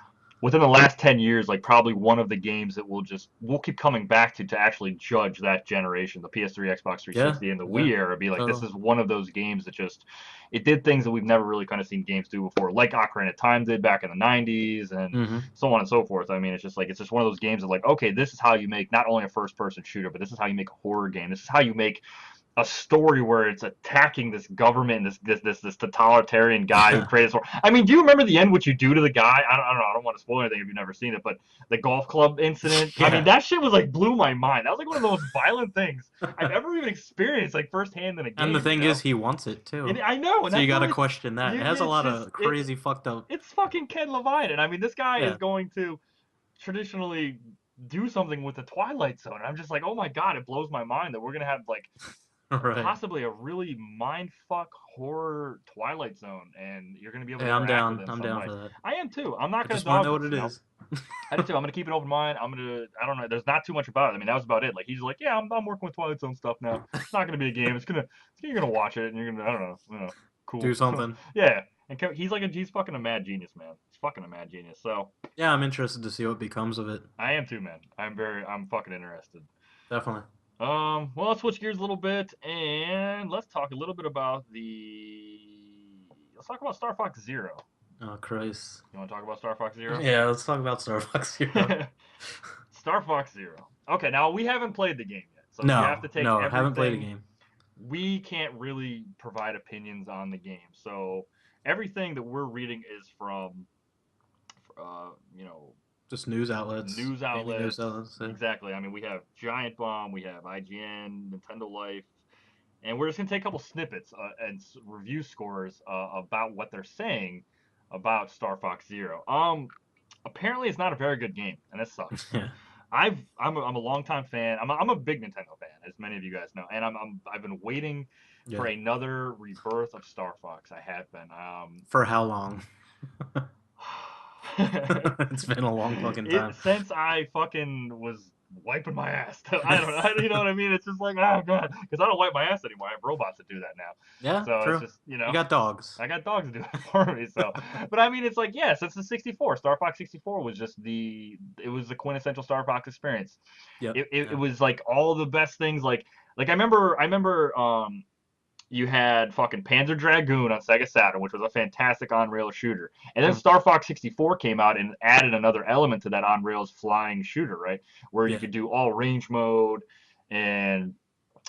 within the last 10 years, like probably one of the games that we'll keep coming back to actually judge that generation, the PS3, Xbox Yeah, 360, and the yeah, Wii era. Be like, this totally. is one of those games that just it did things that we've never really kind of seen games do before, like Ocarina of Time did back in the 90s, and Hmm. so on and so forth. I mean, it's just one of those games that like, okay, this is how you make not only a first person shooter, but this is how you make a horror game. This is how you make a story where it's attacking this government and this totalitarian guy who Yeah, created this. I mean, do you remember the end? What you do to the guy? I don't know. I don't want to spoil anything if you've never seen it, but the golf club incident. I mean, yeah. that shit was like blew my mind. That was like one of the most violent things I've ever even experienced, like firsthand in a And the game. thing is, he wants it too. And I know, and So you that's got what to question that. It has a it's lot just of crazy fucked up. it's fucking Ken Levine, and I mean, this guy is Yeah, going to traditionally do something with the Twilight Zone. And I'm just like, oh my god, it blows my mind that we're gonna have like right. possibly a really mindfuck horror Twilight Zone, and you're going to be able to Yeah, I'm interact with down. it in I'm some down way. for that. I am too. I'm not I going to just want to dog know what this, it is. I do too. I'm going to keep an open mind. I don't know. There's not too much about it. I mean, that was about it. Like, he's like, yeah, I'm working with Twilight Zone stuff now. It's not going to be a game. You're going to watch it, and you're going to, I don't know, Do cool. something. Yeah. And he's fucking a mad genius, man. He's fucking a mad genius. So, Yeah, I'm interested to see what becomes of it. I am too, man. I'm fucking interested. Definitely. Well, let's switch gears a little bit and let's talk a little bit about let's talk about Star Fox Zero. Oh Christ. You want to talk about Star Fox Zero? Yeah, let's talk about Starbucks Zero. Star Fox Zero. Okay, now we haven't played the game yet, so we have No, to take no, I haven't played a everything. game. We can't really provide opinions on the game, so everything that we're reading is from, you know, Just news outlets, news gaming news outlets. outlets. Yeah. Exactly. I mean, we have Giant Bomb, we have IGN, Nintendo Life, and we're just gonna take a couple snippets and review scores about what they're saying about Star Fox Zero. Apparently it's not a very good game, and it sucks. Yeah. I'm a longtime fan. I'm a big Nintendo fan, as many of you guys know, and I've been waiting for Yeah. another rebirth of Star Fox. I have been. For how long? It's been a long fucking time. Since I fucking was wiping my ass. I don't know. You know what I mean? It's just like, oh god, because I don't wipe my ass anymore. I have robots that do that now. Yeah, So it's true. just, You got dogs. I got dogs to do it for me. So, but I mean, it's like, yeah, since the 64, Star Fox 64 was just it was the quintessential Star Fox experience. Yep. It Yeah. was like all the best things. Like I remember you had fucking Panzer Dragoon on Sega Saturn, which was a fantastic on-rail shooter. And then Mm. Star Fox 64 came out and added another element to that on-rails flying shooter, right? Where you Yeah. could do all range mode, and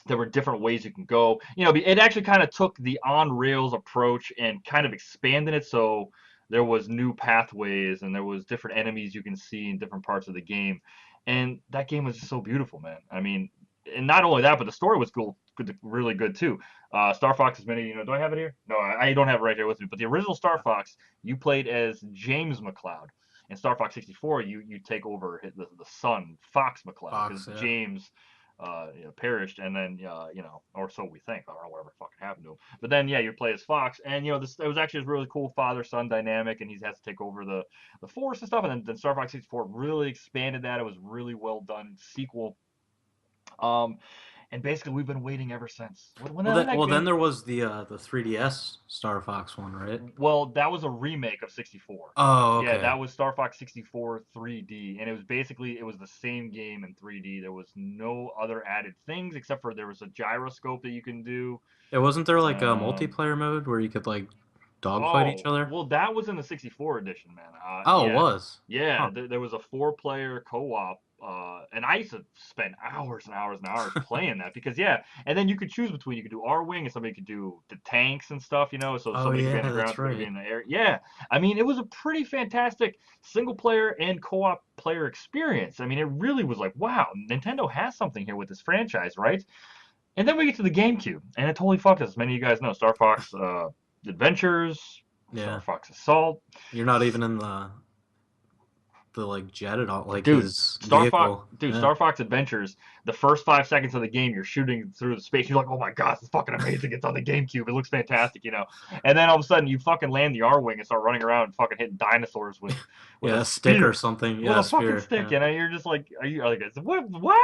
there were different ways you can go. You know, it actually kind of took the on-rails approach and kind of expanded it, so there was new pathways and there was different enemies you can see in different parts of the game. And that game was just so beautiful, man. I mean, and not only that, but the story was cool, really good too. Star Fox is many, do I have it here? No, I don't have it right here with me. But the original Star Fox, you played as James McCloud. In Star Fox 64, you take over the son, Fox McCloud, because Fox. Yeah. James perished, and then or so we think. I don't know whatever fucking happened to him. But then yeah, you play as Fox, and this it was actually a really cool father-son dynamic, and he has to take over the Force and stuff. And then Star Fox 64 really expanded that. It was really well done sequel. Um, and basically we've been waiting ever since. Well, then there was the 3DS Star Fox one, right? Well, that was a remake of 64. Oh, Yeah, okay. that was Star Fox 64 3D, and it was the same game in 3D. There was no other added things except for there was a gyroscope that you can do. It wasn't there like a Um, multiplayer mode where you could like dogfight each oh, other? well, that was in the 64 edition, man. Oh, it Yeah, was. yeah. Huh. There was a four-player co-op, and I used to spend hours and hours and hours playing that because yeah, and then you could choose between you could do R-wing and somebody could do the tanks and stuff, so Oh somebody could be on yeah, the ground, that's somebody could be right. in the air. Yeah, I mean, it was a pretty fantastic single-player and co-op player experience. I mean, it really was like, wow, Nintendo has something here with this franchise, right? And then we get to the GameCube, and it totally fucked us. As many of you guys know, Star Fox Adventures, Star Yeah. Fox Assault. You're not even in the like jet at all, like Dude, his vehicle. Yeah. Star Fox Adventures, the first 5 seconds of the game, you're shooting through the space. You're like, oh my god, this is fucking amazing. It's on the GameCube. It looks fantastic. And then all of a sudden, you fucking land the R-Wing and start running around and fucking hitting dinosaurs with Yeah, a a stick or spear. something. With Yeah, a a fucking spear. stick, Yeah. you're just like, are you like, what?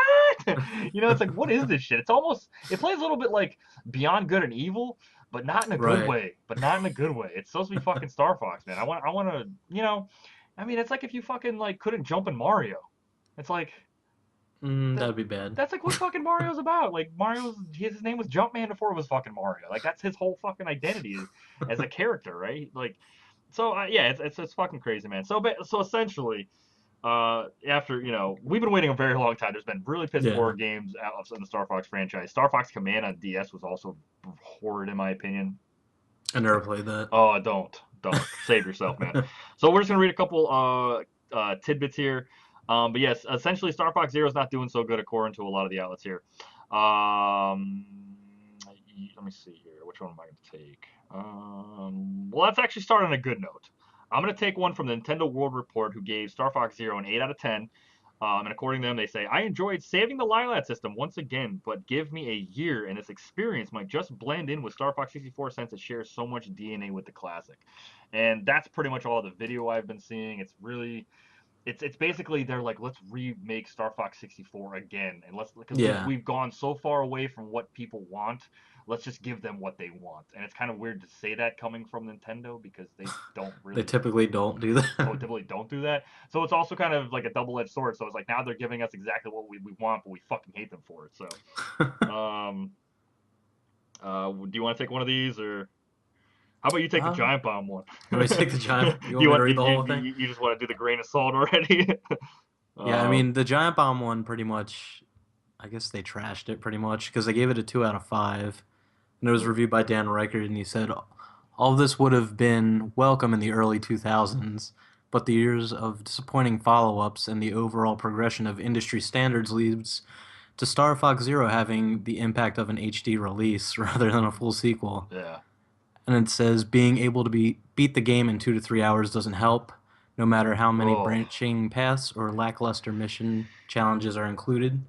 It's like, what is this shit? It plays a little bit like Beyond Good and Evil, but not in a good Right. way. But not in a good way. It's supposed to be fucking Star Fox, man. I want to, I mean, it's like if you fucking like couldn't jump in Mario. It's like that. That'd be bad. That's like what fucking Mario's about. Like his name was Jumpman before it was fucking Mario. Like that's his whole fucking identity as a character, right? Like, so yeah, it's fucking crazy, man. So essentially, after we've been waiting a very long time. There's been really piss Yeah. poor games out of the Star Fox franchise. Star Fox Command on DS was also horrid in my opinion. I never played that. Oh, don't save yourself, man. So we're just gonna read a couple tidbits here. But yes, essentially, Star Fox Zero is not doing so good according to a lot of the outlets here. Let me see here. Which one am I going to take? Well, let's actually start on a good note. I'm going to take one from the Nintendo World Report, who gave Star Fox Zero an 8 out of 10. And according to them, they say, I enjoyed saving the Lilat system once again, but give me a year and this experience might just blend in with Star Fox 64 since it shares so much DNA with the classic. And that's pretty much all the video I've been seeing. It's really, it's basically they're like, let's remake Star Fox 64 again, and because Yeah. we've gone so far away from what people want, let's just give them what they want. And it's kind of weird to say that coming from Nintendo because they don't They really typically don't do that. typically don't do that. So it's also kind of like a double-edged sword. So it's like now they're giving us exactly what we want, but we fucking hate them for it. So, do you want to take one of these, or how about you take the uh, giant bomb one? you want me to take the giant? You Do want you me to want read the whole thing? you just want to do the grain of salt already? Yeah, I um, mean the giant bomb one pretty much. I guess they trashed it pretty much because they gave it a 2 out of 5, and it was reviewed by Dan Reichert, and he said All this would have been welcome in the early 2000s, but the years of disappointing follow-ups and the overall progression of industry standards leads to Star Fox Zero having the impact of an HD release rather than a full sequel. Yeah. And it says being able to beat the game in 2 to 3 hours doesn't help, no matter how many Oh, branching paths or lackluster mission challenges are included.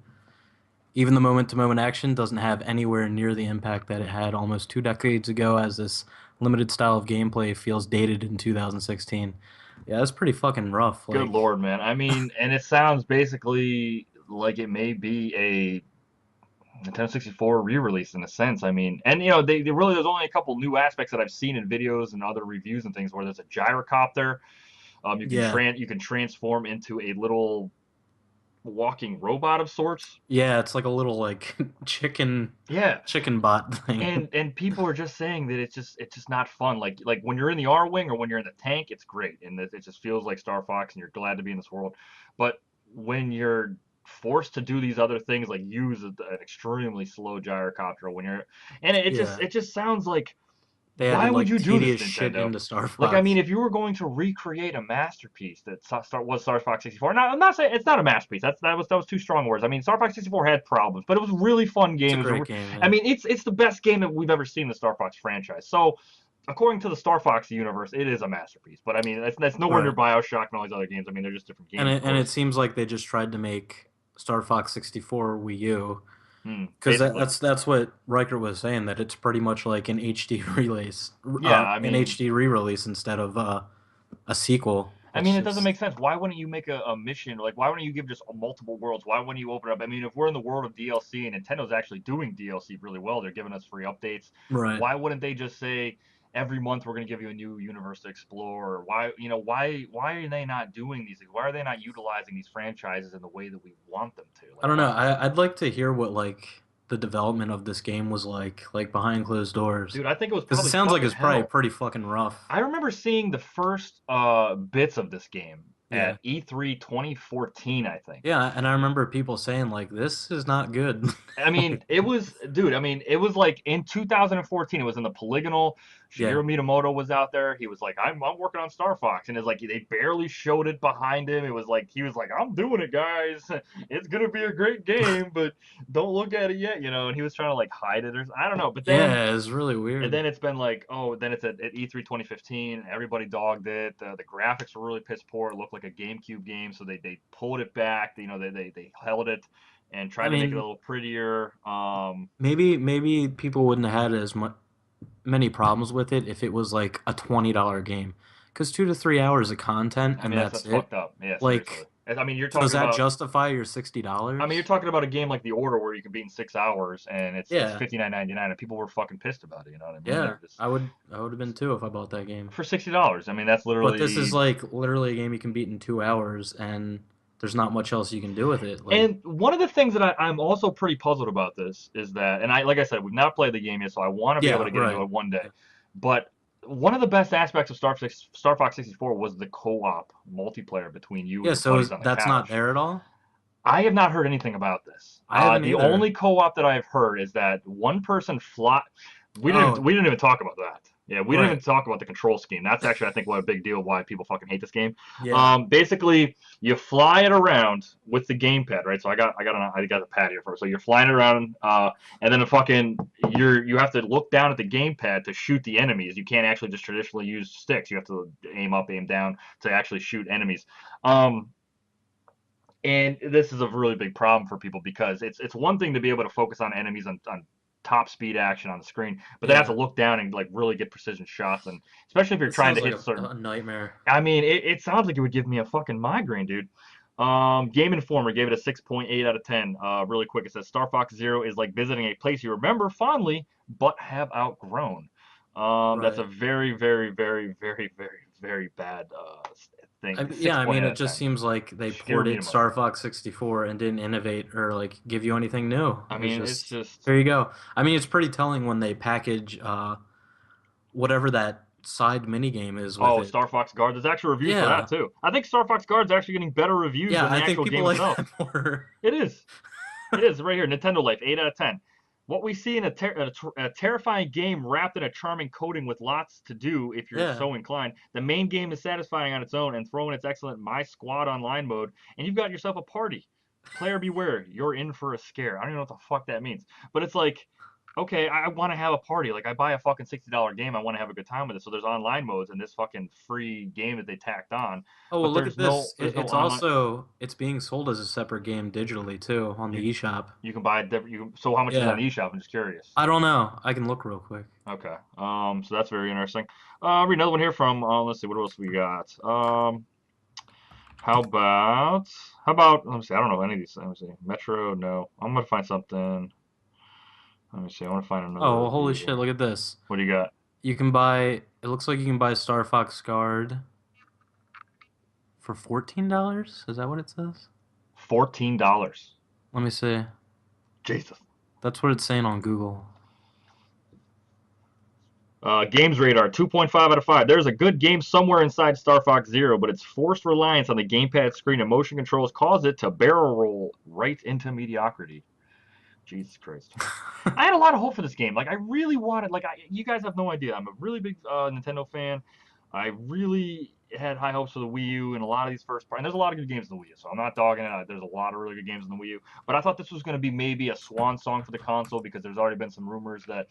Even the moment-to-moment action doesn't have anywhere near the impact that it had almost 2 decades ago, as this limited style of gameplay feels dated in 2016. Yeah, that's pretty fucking rough. good Like, lord, man. I mean, and it sounds basically like it may be a Nintendo 64 re-release in a sense. I mean, and they really there's only a couple new aspects that I've seen in videos and other reviews and things where there's a gyrocopter. yeah, You can transform into a little walking robot of sorts. yeah, it's like a little like chicken Yeah, chicken bot thing. and people are just saying that it's just not fun. Like when you're in the R wing or when you're in the tank, it's great and it just feels like Star Fox and you're glad to be in this world. But when you're forced to do these other things like use an extremely slow gyrocopter when you're and it just Yeah, it just sounds like they why added would like you do this, tedious shit Nintendo? into Star Like, I mean, Fox. if you were going to recreate a masterpiece that was Star Fox 64, now I'm not saying it's not a masterpiece. That was too strong words. I mean, Star Fox 64 had problems, but it was a really fun It's a game. great game. I Yeah. mean, it's the best game that we've ever seen in the Star Fox franchise. So, according to the Star Fox universe, it is a masterpiece. But I mean, that's nowhere near Right. BioShock and all these other games. I mean, they're just different And games, of it course. seems like they just tried to make Star Fox 64 Wii U. Because Basically, that's what Riker was saying, that it's pretty much like an HD release, yeah. I an mean, HD re-release instead of a sequel. I It's mean, it doesn't just make sense. Why wouldn't you make a mission? Like, why wouldn't you give just multiple worlds? Why wouldn't you open up? I mean, if we're in the world of DLC and Nintendo's actually doing DLC really well, they're giving us free updates. right. Why wouldn't they just say every month we're going to give you a new universe to explore? Or why are they not doing these things? Why are they not utilizing these franchises in the way that we want them to? I Like, don't know. why? I'd like to hear what like the development of this game was like behind closed doors, Dude, I think it was because it probably sounds like fucking it's probably hell. pretty fucking rough. I remember seeing the first bits of this game Yeah. at E3 2014, I think. Yeah, and I remember people saying like this is not good. I mean, it was, dude. I mean, it was like in 2014. It was in the Polygonal. Yeah. Shigeru Miyamoto was out there. He was like, I'm working on Star Fox," and it's like they barely showed it behind him. It was like he was like, "I'm doing it, guys. It's gonna be a great game, but don't look at it yet," And he was trying to like hide it or I don't know. But then Yeah, it's really and weird. then it's been like, oh, then it's at E3 2015. Everybody dogged it. The graphics were really piss poor. It looked like a GameCube game, so they pulled it back. They held it and tried I to make it a mean, little prettier. maybe people wouldn't have had as many problems with it if it was like a $20 game, because 2 to 3 hours of content I and mean, that's that's it. fucked up. Yeah, seriously. Like, I mean, you're does talking that about. justify your I mean, you're $60? talking about a game like The Order where you can beat in 6 hours and it's Yeah, 59.99 and people were fucking pissed about it. You know what I mean? They yeah. were just I would have been too if I bought that game. for $60. I mean, that's But this is literally. like literally a game you can beat in 2 hours, and there's not much else you can do with it. Like, And one of the things that I'm also pretty puzzled about this is that, and like I said, we've not played the game yet, so I want to be able yeah, to get into right. it one day. Yeah. But one of the best aspects of Star Fox 64 was the co-op multiplayer between you and Yeah, your so buddies on the that's not couch. there at all. I have not heard anything about this. I haven't The either. only co-op that I've heard is that one person fly. Oh, We didn't even talk about that. Yeah, we didn't right. even talk about the control scheme. That's actually I think what a big deal why people fucking hate this game. Yeah. Basically, you fly it around with the gamepad, right? So I got a pad here first. So you're flying it around, and then you have to look down at the gamepad to shoot the enemies. You can't actually just traditionally use sticks. You have to aim up, aim down to actually shoot enemies. Um, and this is a really big problem for people because it's one thing to be able to focus on enemies on top speed action on the screen, but they have to Yeah. look down and like really get precision shots, and especially if you're It trying sounds to like hit certain. a nightmare. I mean, it sounds like it would give me a fucking migraine, dude. Game Informer gave it a 6.8 out of 10. Really quick, it says Star Fox Zero is like visiting a place you remember fondly but have outgrown. That's a Right. very, very, very, very, very, very bad thing. Yeah, I 6.8 mean, out it of just 10. seems like they Shigeru ported Miyamoto. Star Fox 64 and didn't innovate or like give you anything new. I It's mean, it's just just here you go. I mean, it's pretty telling when they package whatever that side mini game is with oh, it. Star Fox Guard. There's actual reviews for that Yeah, too. I think Star Fox Guard's actually getting better reviews yeah, than the I think actual people game like itself. that more. It is. It is right here. Nintendo Life, 8 out of 10. What we see in a terrifying game wrapped in a charming coating with lots to do if you're Yeah. so inclined. The main game is satisfying on its own, and throw in its excellent My Squad Online mode, and you've got yourself a party. Player beware, you're in for a scare. I don't even know what the fuck that means. But it's like, okay, I want to have a party. Like, I buy a fucking $60 game, I want to have a good time with it. So there's online modes in this fucking free game that they tacked on. Oh well, But look at this. there's no It's online. also it's being sold as a separate game digitally too on You the eShop. you can buy it. So how much is it on Yeah. the eShop? I'm just curious. I don't know. I can look real quick. Okay. So that's very interesting. Read another one here from. Let's see. What else we got? How about Let me see. I don't know any of these. Let me see. Metro. No. I'm gonna find something. Let me see. I want to find another Oh well, holy review shit! here. Look at this. What do you got? You can buy. It looks like you can buy Star Fox Guard for $14. Is that what it says? $14. Let me see. Jesus. That's what it's saying on Google. Games Radar 2.5 out of 5. There's a good game somewhere inside Star Fox Zero, but its forced reliance on the gamepad screen and motion controls cause it to barrel roll right into mediocrity. Jesus Christ. I had a lot of hope for this game. Like, I really wanted, like, you guys have no idea. I'm a really big Nintendo fan. I really had high hopes for the Wii U and a lot of these first party. And there's a lot of good games in the Wii U, so I'm not dogging it. There's a lot of really good games in the Wii U. But I thought this was going to be maybe a swan song for the console because there's already been some rumors that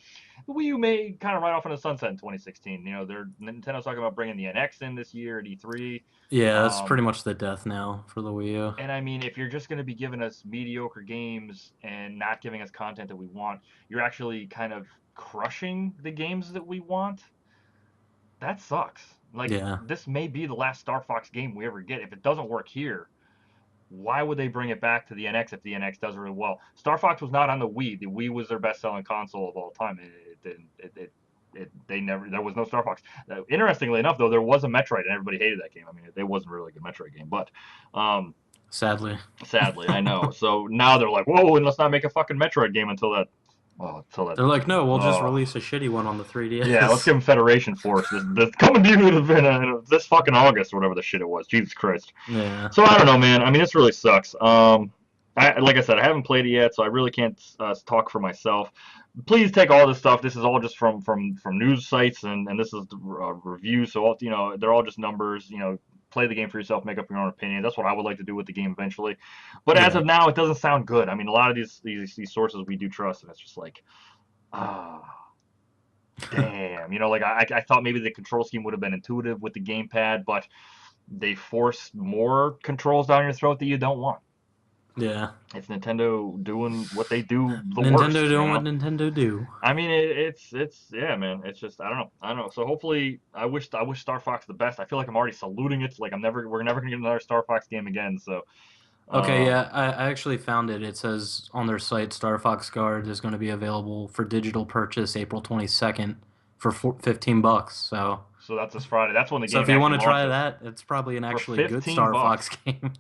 the Wii U may kind of ride off in the sunset in 2016. You know, Nintendo's talking about bringing the NX in this year at E3. Yeah, that's Um, pretty much the death knell for the Wii U. and I mean, if you're just going to be giving us mediocre games and not giving us content that we want, you're actually kind of crushing the games that we want. That sucks. Like, Yeah. this may be the last Star Fox game we ever get. If it doesn't work here, why would they bring it back to the NX if the NX does really well? Star Fox was not on the Wii. The Wii was their best-selling console of all time. They never. There was no Star Fox. Interestingly enough, though, there was a Metroid, and everybody hated that game. I mean, it wasn't really a good Metroid game, but um, Sadly. sadly, I know. So now they're like, whoa, and let's not make a fucking Metroid game until that. Oh, until that. They're like, no, we'll just Oh. release a shitty one on the 3DS. Yeah, let's give them Federation Force. This coming to you this fucking August or whatever the shit it was. Jesus Christ. Yeah. So I don't know, man. I mean, this really sucks. Like I said, I haven't played it yet, so I really can't talk for myself. Please take all this stuff. This is all just from news sites, and this is the review. So all, they're all just numbers. Play the game for yourself, make up your own opinion. That's what I would like to do with the game eventually. But as Yeah. of now, it doesn't sound good. I mean, a lot of these sources we do trust, and it's just like, ah. Damn, like I thought maybe the control scheme would have been intuitive with the gamepad, but they force more controls down your throat that you don't want. Yeah. It's Nintendo doing what they do the Nintendo worst. doing what Nintendo do. I mean, it's yeah, man. It's just I don't know. So hopefully, I wish Star Fox the best. I feel like I'm already saluting it. Like we're never gonna get another Star Fox game again. So Okay, um, yeah, I actually found it. It says on their site Star Fox Guard is going to be available for digital purchase April 22nd for $15. so that's this Friday. That's when the So game if you want actually to try launches. that, it's probably an For actually good 15 Star bucks. Fox game.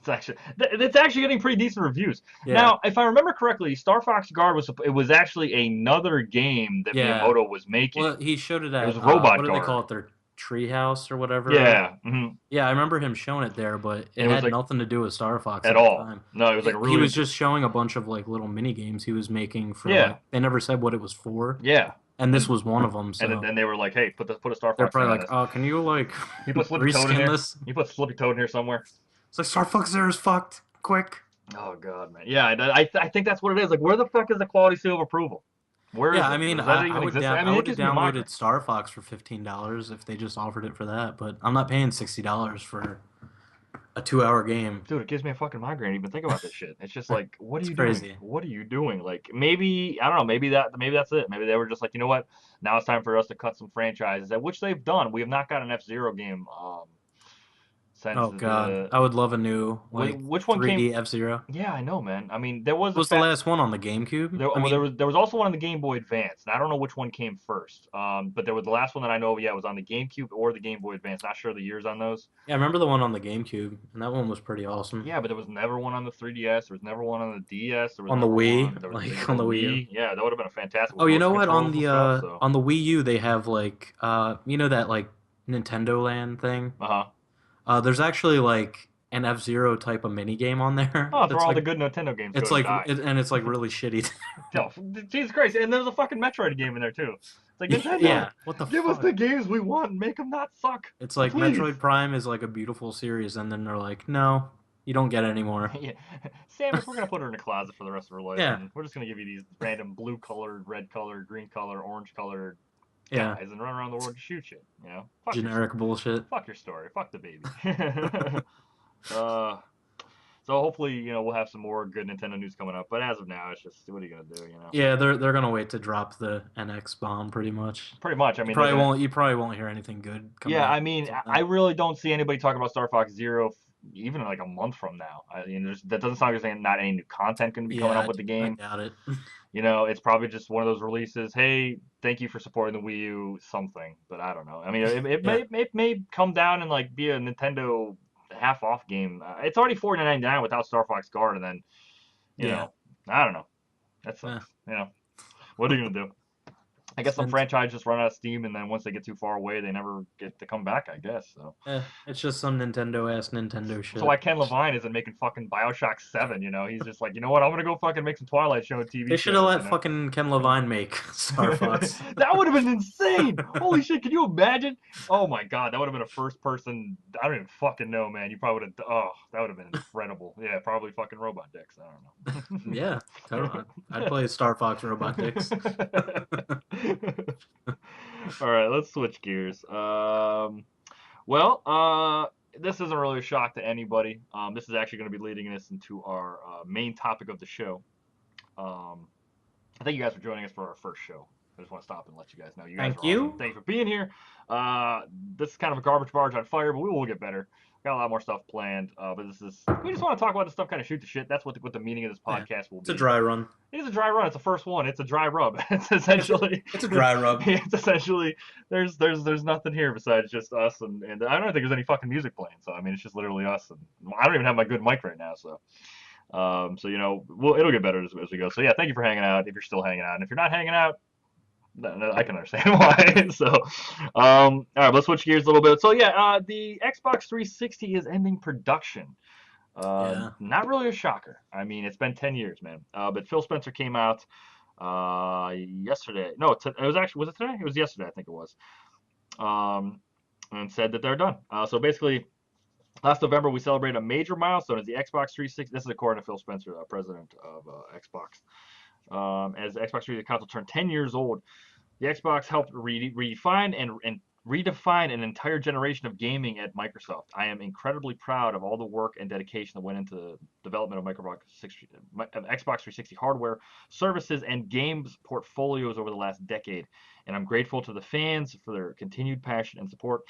It's actually getting pretty decent reviews. Yeah. Now, if I remember correctly, Star Fox Guard was actually another game that Yeah. Miyamoto was making. Well, he showed it It was at Robot what do they call Guard. it? Their treehouse or whatever. Yeah, Yeah, I remember him showing it there, but it and it was had like nothing to do with Star Fox at at the all. time. No, it was like a He really was just showing a bunch of like little mini games he was making for yeah, like they never said what it was for, yeah. and this And was one of them. and So then they were like, hey, put a Star they're Fox thing probably on like, this. oh, can you like You put Slippy Toad in reskin here. this? You put Slippy Toad in here somewhere. It's like Star Fox Zero is fucked. Quick. Oh God, man. Yeah, I think that's what it is. Like, where the fuck is the quality seal of approval? Where is Yeah, I it? mean, Does that I even would exist? I I mean, it would have gives me a migraine. downloaded Star Fox for $15 if they just offered it for that, but I'm not paying $60 for a 2-hour game. Dude, it gives me a fucking migraine to even think about this shit. It's just like, what are It's you doing? crazy. What are you doing? Like, maybe I don't know. Maybe that's it. Maybe they were just like, you know what? Now it's time for us to cut some franchises, at which they've done. We have not got an F-Zero game since Oh God, I would love a new like which one came? 3D F-Zero. Yeah, I know, man. I mean, there was What a was the fat. last one on the GameCube? There, I well, mean, there was also one on the Game Boy Advance, and I don't know which one came first. But there was the last one that I know of. Yeah, was on the GameCube or the Game Boy Advance. Not sure the years on those. yeah, I remember the one on the GameCube, and that one was pretty awesome. Yeah, but there was never one on the 3DS. There was never one on the DS. There was On the never one. Wii, There was like the on the Wii U. Wii. Yeah, that would have been a fantastic Oh, with you know motion what? controls and stuff. So, On the Wii U, they have like you know that like Nintendo Land thing. uh huh. There's actually like an F-Zero type of mini game on there. Oh, that's where It's all like the good Nintendo games go it's to like die. and it's like really shitty. Oh, Jesus Christ! And there's a fucking Metroid game in there too. It's like Nintendo, Yeah, what the give us the fuck? games we want and make them not suck, It's like please. Metroid Prime is like a beautiful series, and then they're like, no, you don't get it anymore. Yeah. Samus, we're gonna put her in a closet for the rest of her life, Yeah, and we're just gonna give you these random blue colored, red colored, green colored, orange colored yeah, guys and run around the world to shoot shit. You know, generic bullshit. fuck your story, fuck the baby. uh, so hopefully, we'll have some more good Nintendo news coming up. But as of now, it's just what are you gonna do? Yeah, they're gonna wait to drop the NX bomb pretty much. Pretty much. I mean, they're gonna. You probably won't hear anything good coming Yeah, out I mean, until I then. really don't see anybody talking about Star Fox Zero even like a month from now. I mean, that doesn't sound like there's not any new content going to be coming Yeah, up with the I game. doubt it. It's probably just one of those releases. Hey, thank you for supporting the Wii U, something. But I don't know. I mean, Yeah, it may come down and like be a Nintendo half off game. It's already $49.99 without Star Fox Guard, and then yeah. I don't know. That Eh, sucks. What are you gonna do? I it's guess some been franchises just run out of steam, and then once they get too far away, they never get to come back. I guess so. it's just some Nintendo ass Nintendo So shit. why Ken Levine isn't making fucking Bioshock 7? He's just like, you know what? I'm gonna go fucking make some Twilight Zone They TV should have shows. let fucking Ken Levine make Star Fox. That would have been insane. Holy shit! Can you imagine? Oh my god, that would have been a first person. I don't even fucking know, man. You probably would have. Oh, that would have been incredible. Yeah, probably fucking robot dicks. I Yeah, totally. I'd don't play Star Fox Robot Dicks. know. All right, let's switch gears. Well, this isn't really a shock to anybody. This is actually going to be leading us into our main topic of the show. Um, Thank you guys for joining us for our first show. I just want to stop and let you guys know you guys Thank are awesome. you. Thank you for being here. This is kind of a garbage barge on fire, but we will get better. Got a lot more stuff planned, but we just want to talk about this stuff, kind of shoot the shit. That's what the meaning of this Yeah, podcast will it's a be. dry run. It is a dry run. It's the first one. It's a dry rub. It's essentially It's a dry rub. it's essentially there's nothing here besides just us and I don't think there's any fucking music playing. So I mean it's just literally us and I don't even have my good mic right now. So it'll get better as we go. So yeah, thank you for hanging out. If you're still hanging out, and if you're not hanging out, I can understand why. All right, let's switch gears a little bit. So yeah, the Xbox 360 is ending production. Yeah. Not really a shocker. I mean, it's been 10 years, man. But Phil Spencer came out yesterday. No, it was actually, was it today? It was yesterday, I think it was. And said that they're done. So basically, last November we celebrated a major milestone as the Xbox 360. This is according to Phil Spencer, president of Xbox. As the Xbox 360 console turned 10 years old, the Xbox helped redefine and redefine an entire generation of gaming at Microsoft. I am incredibly proud of all the work and dedication that went into the development of Xbox 360 hardware, services, and games portfolios over the last decade. And I'm grateful to the fans for their continued passion and support.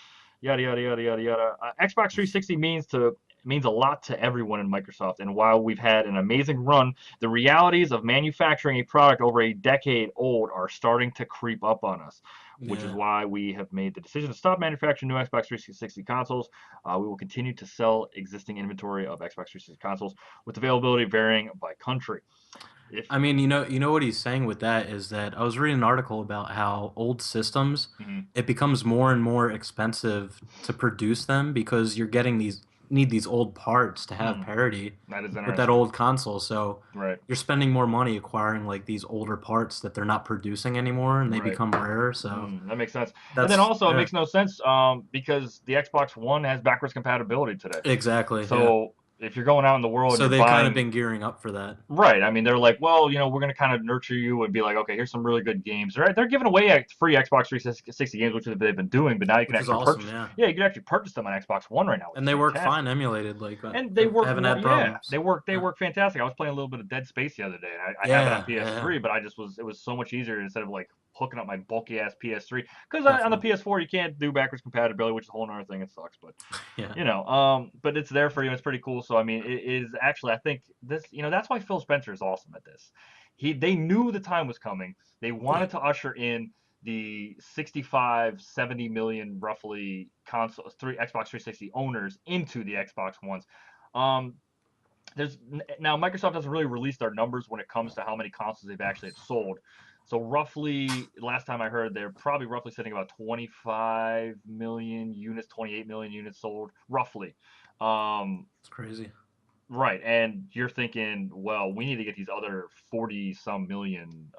Yada yada yada yada yada. Xbox 360 means a lot to everyone in Microsoft. And while we've had an amazing run, the realities of manufacturing a product over a decade old are starting to creep up on us, which is Yeah. why we have made the decision to stop manufacturing new Xbox 360 consoles. We will continue to sell existing inventory of Xbox 360 consoles with availability varying by country. I mean, you know what he's saying with that is that I was reading an article about how old systems, Mhm. it becomes more and more expensive to produce them because you're getting need these old parts to have parity That is with that interesting. old console. So Right. you're spending more money acquiring like these older parts that they're not producing anymore and they Right. become rare. So That makes sense. And then that's also it yeah, makes no sense because the Xbox One has backwards compatibility today. exactly, yeah. So if you're going out in the world and So you're they've kind of buying. been gearing up for that, Right. I mean, they're like, well, we're going to kind of nurture you and be like, okay, here's some really good games. Right? They're giving away free Xbox 360 games, which they've been doing, but now you can which is actually awesome, purchase. yeah. Yeah, you can actually purchase them on Xbox One right now, which And is they work fine fantastic. emulated. Like And they I work, haven't had yeah, problems. they Yeah, work fantastic. I was playing a little bit of Dead Space the other day, and I have it on yeah, yeah, PS3, but it was so much easier instead of like hooking up my bulky ass PS3 because on the definitely. PS4 you can't do backwards compatibility, which is a whole other thing. It sucks, but Yeah. but it's there for you. It's pretty cool. So I mean, it is actually I think this, that's why Phil Spencer is awesome at this. They knew the time was coming. They Yeah. wanted to usher in the 65, 70 million roughly console three Xbox 360 owners into the Xbox Ones. Um, there's now Microsoft doesn't really release their numbers when it comes to how many consoles they've actually sold. So roughly, last time I heard, they're probably roughly sitting about 25 million units, 28 million units sold, roughly. It's crazy. Right, and you're thinking, well, we need to get these other 40 some million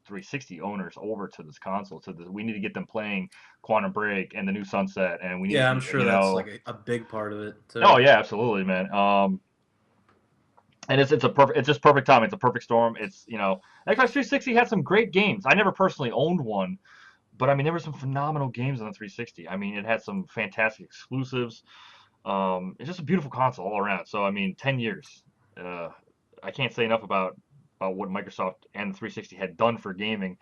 360 owners over to this console. We need to get them playing Quantum Break and the new Sunset, and we need Yeah, to I'm get, sure that's like a big part of it oh too. yeah, absolutely, man. And it's just perfect time. It's a perfect storm. Xbox 360 had some great games. I never personally owned one, but I mean, there were some phenomenal games on the 360. I mean, it had some fantastic exclusives. It's just a beautiful console all around. So I mean, 10 years. Uh, I can't say enough about what Microsoft and the 360 had done for gaming.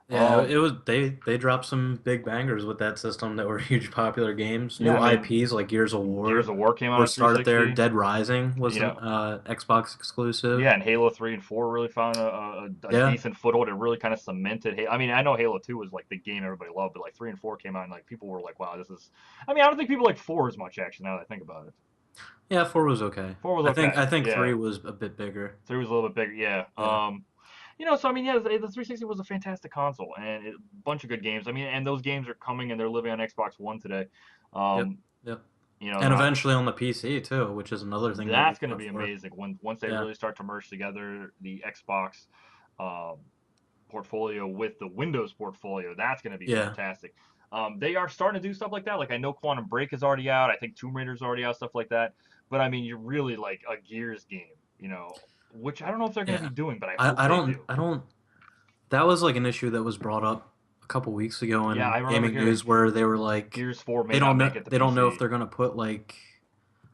Yeah, Um, it was they dropped some big bangers with that system that were huge popular games. yeah, New I mean, IPs like Gears of Gears War of War came out were on started there. 360. Dead Rising was You an know, Xbox exclusive. yeah, and Halo 3 and 4 really found a Yeah, decent foothold. It really kind of cemented. I mean, I know Halo 2 was like the game everybody loved, but like 3 and 4 came out and like people were like, wow, this is. I mean, I don't think people like 4 as much actually now that I think about it. yeah, 4 was okay. 4 was I okay. think Yeah. 3 was a bit bigger. 3 was a little bit bigger. Yeah. Yeah. So I mean, yeah, the 360 was a fantastic console and a bunch of good games. I mean, and those games are coming and they're living on Xbox One today. Yep. Um, Yep. And Not eventually on the PC too, which is another thing that we that's going can to be afford. amazing when once they Yeah. really start to merge together the Xbox um, portfolio with the Windows portfolio. That's going to be Yeah. fantastic. They are starting to do stuff like that. Like I know Quantum Break is already out. I think Tomb Raider's already out, stuff like that. But I mean, you're really like a Gears game, which I don't know if they're going to Yeah. be doing, but I hope I they don't do. I don't that was like an issue that was brought up a couple weeks ago Yeah, in I remember gaming hearing news where they were like Gears 4 may not make it to they don't know if PC. they're gonna put like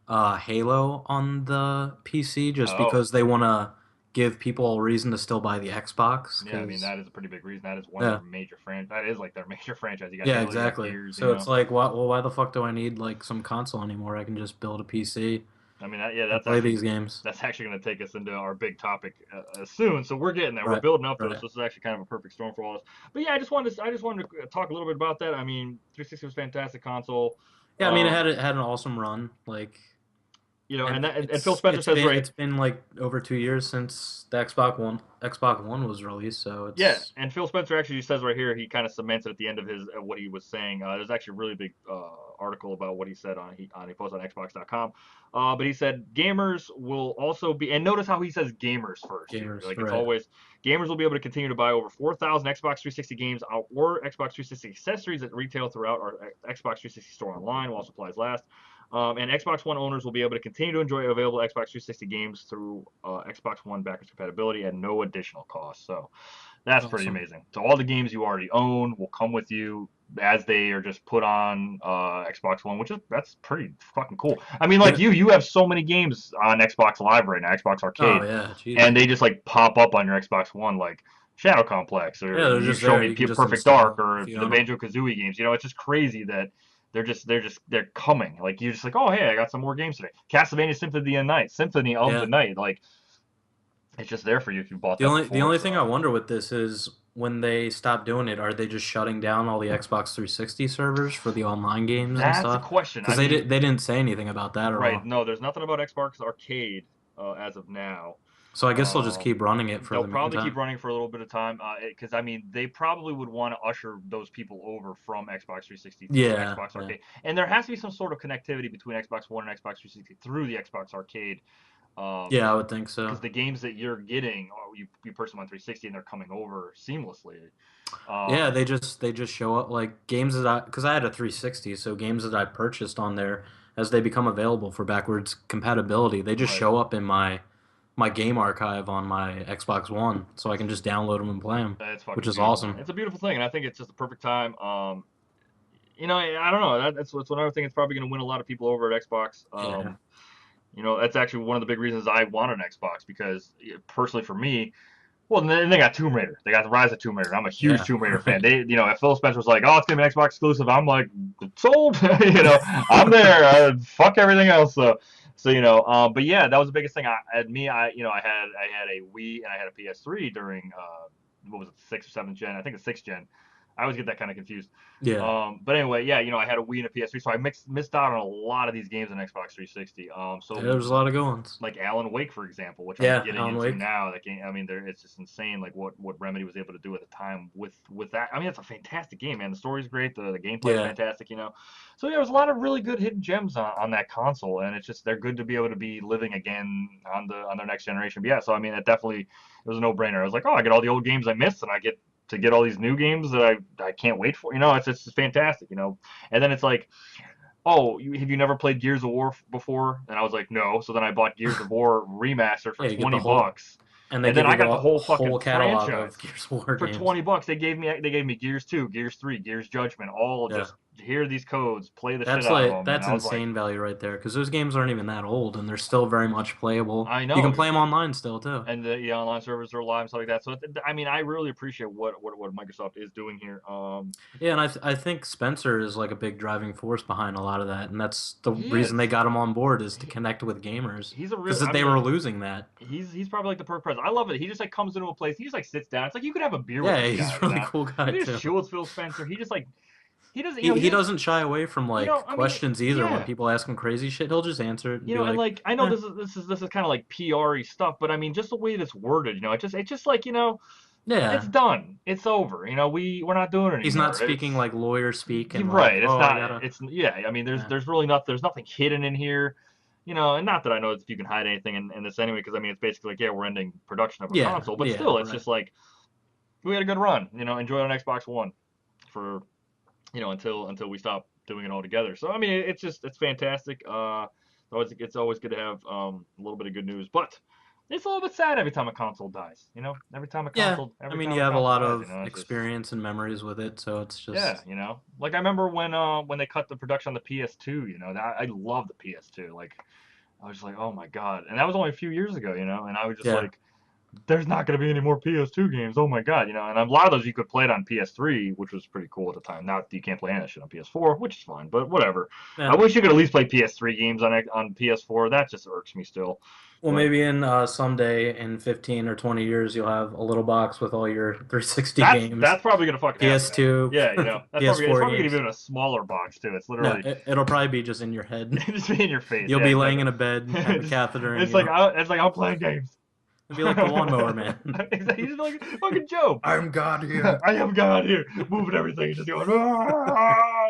Halo on the PC just Oh, because they want to give people a reason to still buy the Xbox. yeah, I mean Because that is a pretty big reason. That is one of yeah, their major That is like their major franchise. You got yeah, Halo, you got exactly. Gears. So it's like, why the fuck do I need like some console anymore? I can just build a PC I mean, and play these games. that's actually going to take us into our big topic soon. So we're getting there. We're Right, building up to this. right. This is actually kind of a perfect storm for all of us. But yeah, I just wanted to talk a little bit about that. I mean, 360 was a fantastic console. Yeah, I mean, Um, it had an awesome run. Like, and and Phil Spencer says right. it's been like over 2 years since the Xbox One was released. So Yeah, it's and Phil Spencer actually says right here he kind of cements it at the end of his what he was saying. There's actually a really big article about what he said he posted on Xbox.com. But he said gamers will also be, and notice how he says gamers first here. gamers, Like it's right? always gamers will be able to continue to buy over 4,000 Xbox 360 games or Xbox 360 accessories at retail throughout our Xbox 360 store online while supplies last. And Xbox One owners will be able to continue to enjoy available Xbox 360 games through Xbox One backwards compatibility at no additional cost. So that's pretty Awesome. amazing. So all the games you already own will come with you as they are just put on Xbox One, that's pretty fucking cool. I mean, like Yeah. you have so many games on Xbox Live right now, Xbox Oh Arcade, yeah, and jeez. they just like pop up on your Xbox One, like Shadow Complex, Yeah, or they're you just show there. me You can just Perfect Dark, install or if you the own them. Banjo Kazooie games. It's just crazy that they're coming. Like you're just like, oh hey, I got some more games today. Castlevania Symphony of the Yeah. Night, like it's just there for you if you bought The that only before. thing So I wonder with this is when they stop doing it, are they just shutting down all the Xbox 360 servers for the online games and that's a stuff? question. I Because mean, they didn't say anything about that at right? all. No, there's nothing about Xbox Arcade as of now. So I guess they'll just Um, keep running it for they'll the probably keep meantime. running for a little bit of time because I mean they probably would want to usher those people over from Xbox 360 through Yeah, Xbox yeah, Arcade, and there has to be some sort of connectivity between Xbox One and Xbox 360 through the Xbox Arcade. yeah. I would think so. Because the games that you're getting, you purchase them on 360 and they're coming over seamlessly. Yeah, Um, they just show up like games that I because I had a 360, so games that I purchased on there as they become available for backwards compatibility, they just right. show up in my game archive on my Xbox One, so I can just download them and play them, It's which fucking is beautiful, man. awesome. It's a beautiful thing, and I think it's just the perfect time. I don't know. That's another thing that's probably going to win a lot of people over at Xbox. Yeah, That's actually one of the big reasons I want an Xbox because personally for me, well, then they got Tomb Raider. They got the Rise of Tomb Raider. I'm a huge yeah, Tomb Raider fan. right. If Phil Spencer was like, "Oh, it's gonna be an Xbox exclusive," I'm like, "Sold." I'm there. Fuck everything else. But yeah, that was the biggest thing. I had a Wii and I had a PS3 during what was it, sixth or seventh gen? I think the sixth gen. I always get that kind of confused. Yeah. But anyway, yeah, I had a Wii and a PS3, so I missed out on a lot of these games on Xbox 360. There was a lot of good ones. Like Alan Wake, for example, which I'm Yeah, getting Alan into Wake. now. That game, I mean, it's just insane, like what Remedy was able to do at the time with that. I mean, it's a fantastic game, man. The story's great, the gameplay is Yeah. fantastic. So yeah, there's a lot of really good hidden gems on that console, and it's just they're good to be able to be living again on their next generation. But yeah, so I mean, it was a no-brainer. I was like, oh, I get all the old games I missed, and I get to get all these new games that I can't wait for. It's just fantastic. And then it's like, oh, have you never played Gears of War before? And I was like, no. So then I bought Gears of War remastered for Yeah, you get the 20 whole, bucks. and they And then give I you got the the whole fucking whole catalog franchise of Gears of War for games. 20 bucks. They gave me Gears 2, Gears 3, Gears Judgment, all Yeah. just hear these codes, play the shit out of them. And That's I was like, insane value right there because those games aren't even that old and they're still very much playable. I You can know. play them online still too. And the online servers are live and stuff like that. So I mean, I really appreciate what Microsoft is doing here. Yeah, and I think Spencer is like a big driving force behind a lot of that, and that's the He reason they is. got him on board is to He, connect with gamers he's a real. because I they were mean, losing that. he's probably like the perfect president. I love it. He just like comes into a place. He just like sits down. It's like you could have a beer with Yeah, this he's guy. a really cool You guy could just too. chill with Phil Spencer. He just like he doesn't. He He doesn't. doesn't shy away from like I mean, questions either. When yeah. people ask him crazy shit, he'll just answer it and be And like, like I know eh, this is kind of like PR-y stuff, but I mean just the way it's worded. It's just like it's yeah. done. It's over. We're not doing it He's not anymore. speaking like lawyer speak You're and like, right. It's oh, I not. gotta. It's yeah. I mean, Yeah, there's really not. There's nothing hidden in here. And not that I know if you can hide anything in this anyway, because I mean, it's basically like, yeah, we're ending production of a yeah, console, but yeah, still, it's right. just like we had a good run. Enjoy it on Xbox One for until we stop doing it all together. So I mean, it's fantastic. It's always good to have a little bit of good news, but it's a little bit sad every time a console dies. Every time a Yeah, console I every mean, time you a have a console lot dies. of It's just experience and memories with it, so it's yeah. just Like I remember when they cut the production on the PS2. I love the PS2. Like I was just like, oh my god, and that was only a few years ago. And I was just yeah, like, there's not going to be any more PS2 games. Oh my god, and a lot of those you could play it on PS3, which was pretty cool at the time. Now you can't play any of that shit on PS4, which is fine, but whatever. I yeah. wish you could at least play PS3 games on PS4. That just irks me still. Well, But maybe in someday in 15 or 20 years, you'll have a little box with all your 360 that's games, probably gonna fucking happen, man. PS2, Yeah, it's PS4 probably gonna be games. in a smaller box too. It's No, literally it'll probably be just in your head. just be in your face. You'll Yeah, be laying exactly. in a bed, have a catheter in It's like you. I'm playing games. It'll be like the Lawnmower Man. Exactly. He's like fucking Joe. I'm God here. I am God here, moving everything, just going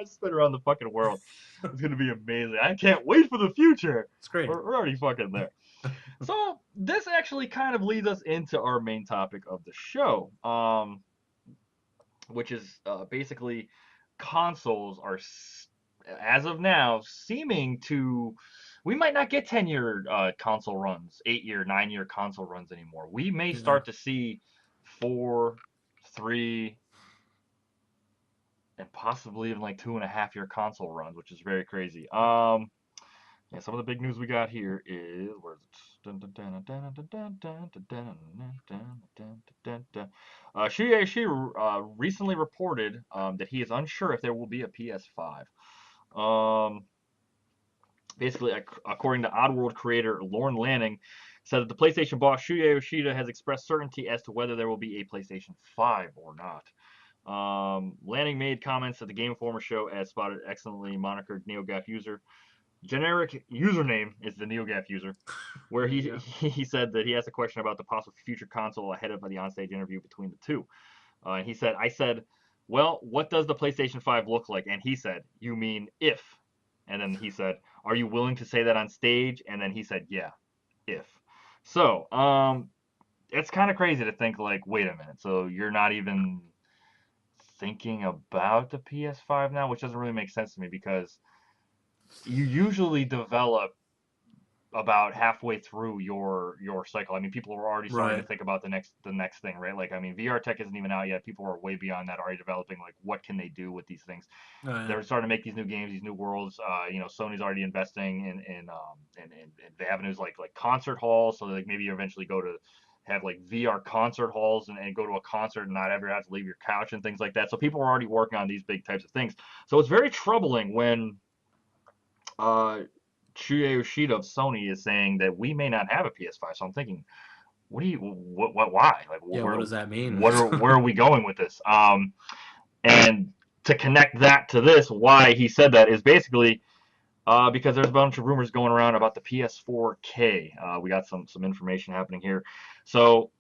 spin around the fucking world. It's gonna be amazing. I can't wait for the future. It's great. We're already fucking there. So this actually kind of leads us into our main topic of the show, which is basically consoles are, as of now, seeming to. We might not get 10-year console runs, 8-year, 9-year console runs anymore. We may Yeah. start to see 4, 3, and possibly even like 2.5-year console runs, which is very crazy. Yeah, some of the big news we got here is where's it? Shuei Ishii recently reported that he is unsure if there will be a PS5. Basically, according to Oddworld creator Lorne Lanning, said that the PlayStation boss Shuya Yoshida has expressed certainty as to whether there will be a PlayStation 5 or not. Lanning made comments at the Game Informer show as spotted excellently monikered NeoGAF user. Generic username is the NeoGAF user, where he said that he asked a question about the possible future console ahead of the onstage interview between the two. And he said, I said, well, what does the PlayStation 5 look like? And he said, you mean if. And then he said, are you willing to say that on stage? And then he said, yeah, if. So, it's kind of crazy to think like, wait a minute, so you're not even thinking about the PS5 now, which doesn't really make sense to me because you usually develop about halfway through your cycle. I mean, people are already starting to Right. think about the next thing, right? Like, I mean, VR tech isn't even out yet. People are way beyond that, already developing like what can they do with these things. Oh, yeah. They're starting to make these new games, these new worlds. Sony's already investing in avenues like concert halls, so like maybe you eventually go to have like VR concert halls and go to a concert and not ever have to leave your couch and things like that. So people are already working on these big types of things. So it's very troubling when uh, Shuya Yoshida of Sony is saying that we may not have a PS5. So I'm thinking, why? Like, Yeah, what does that mean? where are we going with this? And to connect that to this, why he said that is basically because there's a bunch of rumors going around about the PS4K. We got some information happening here. So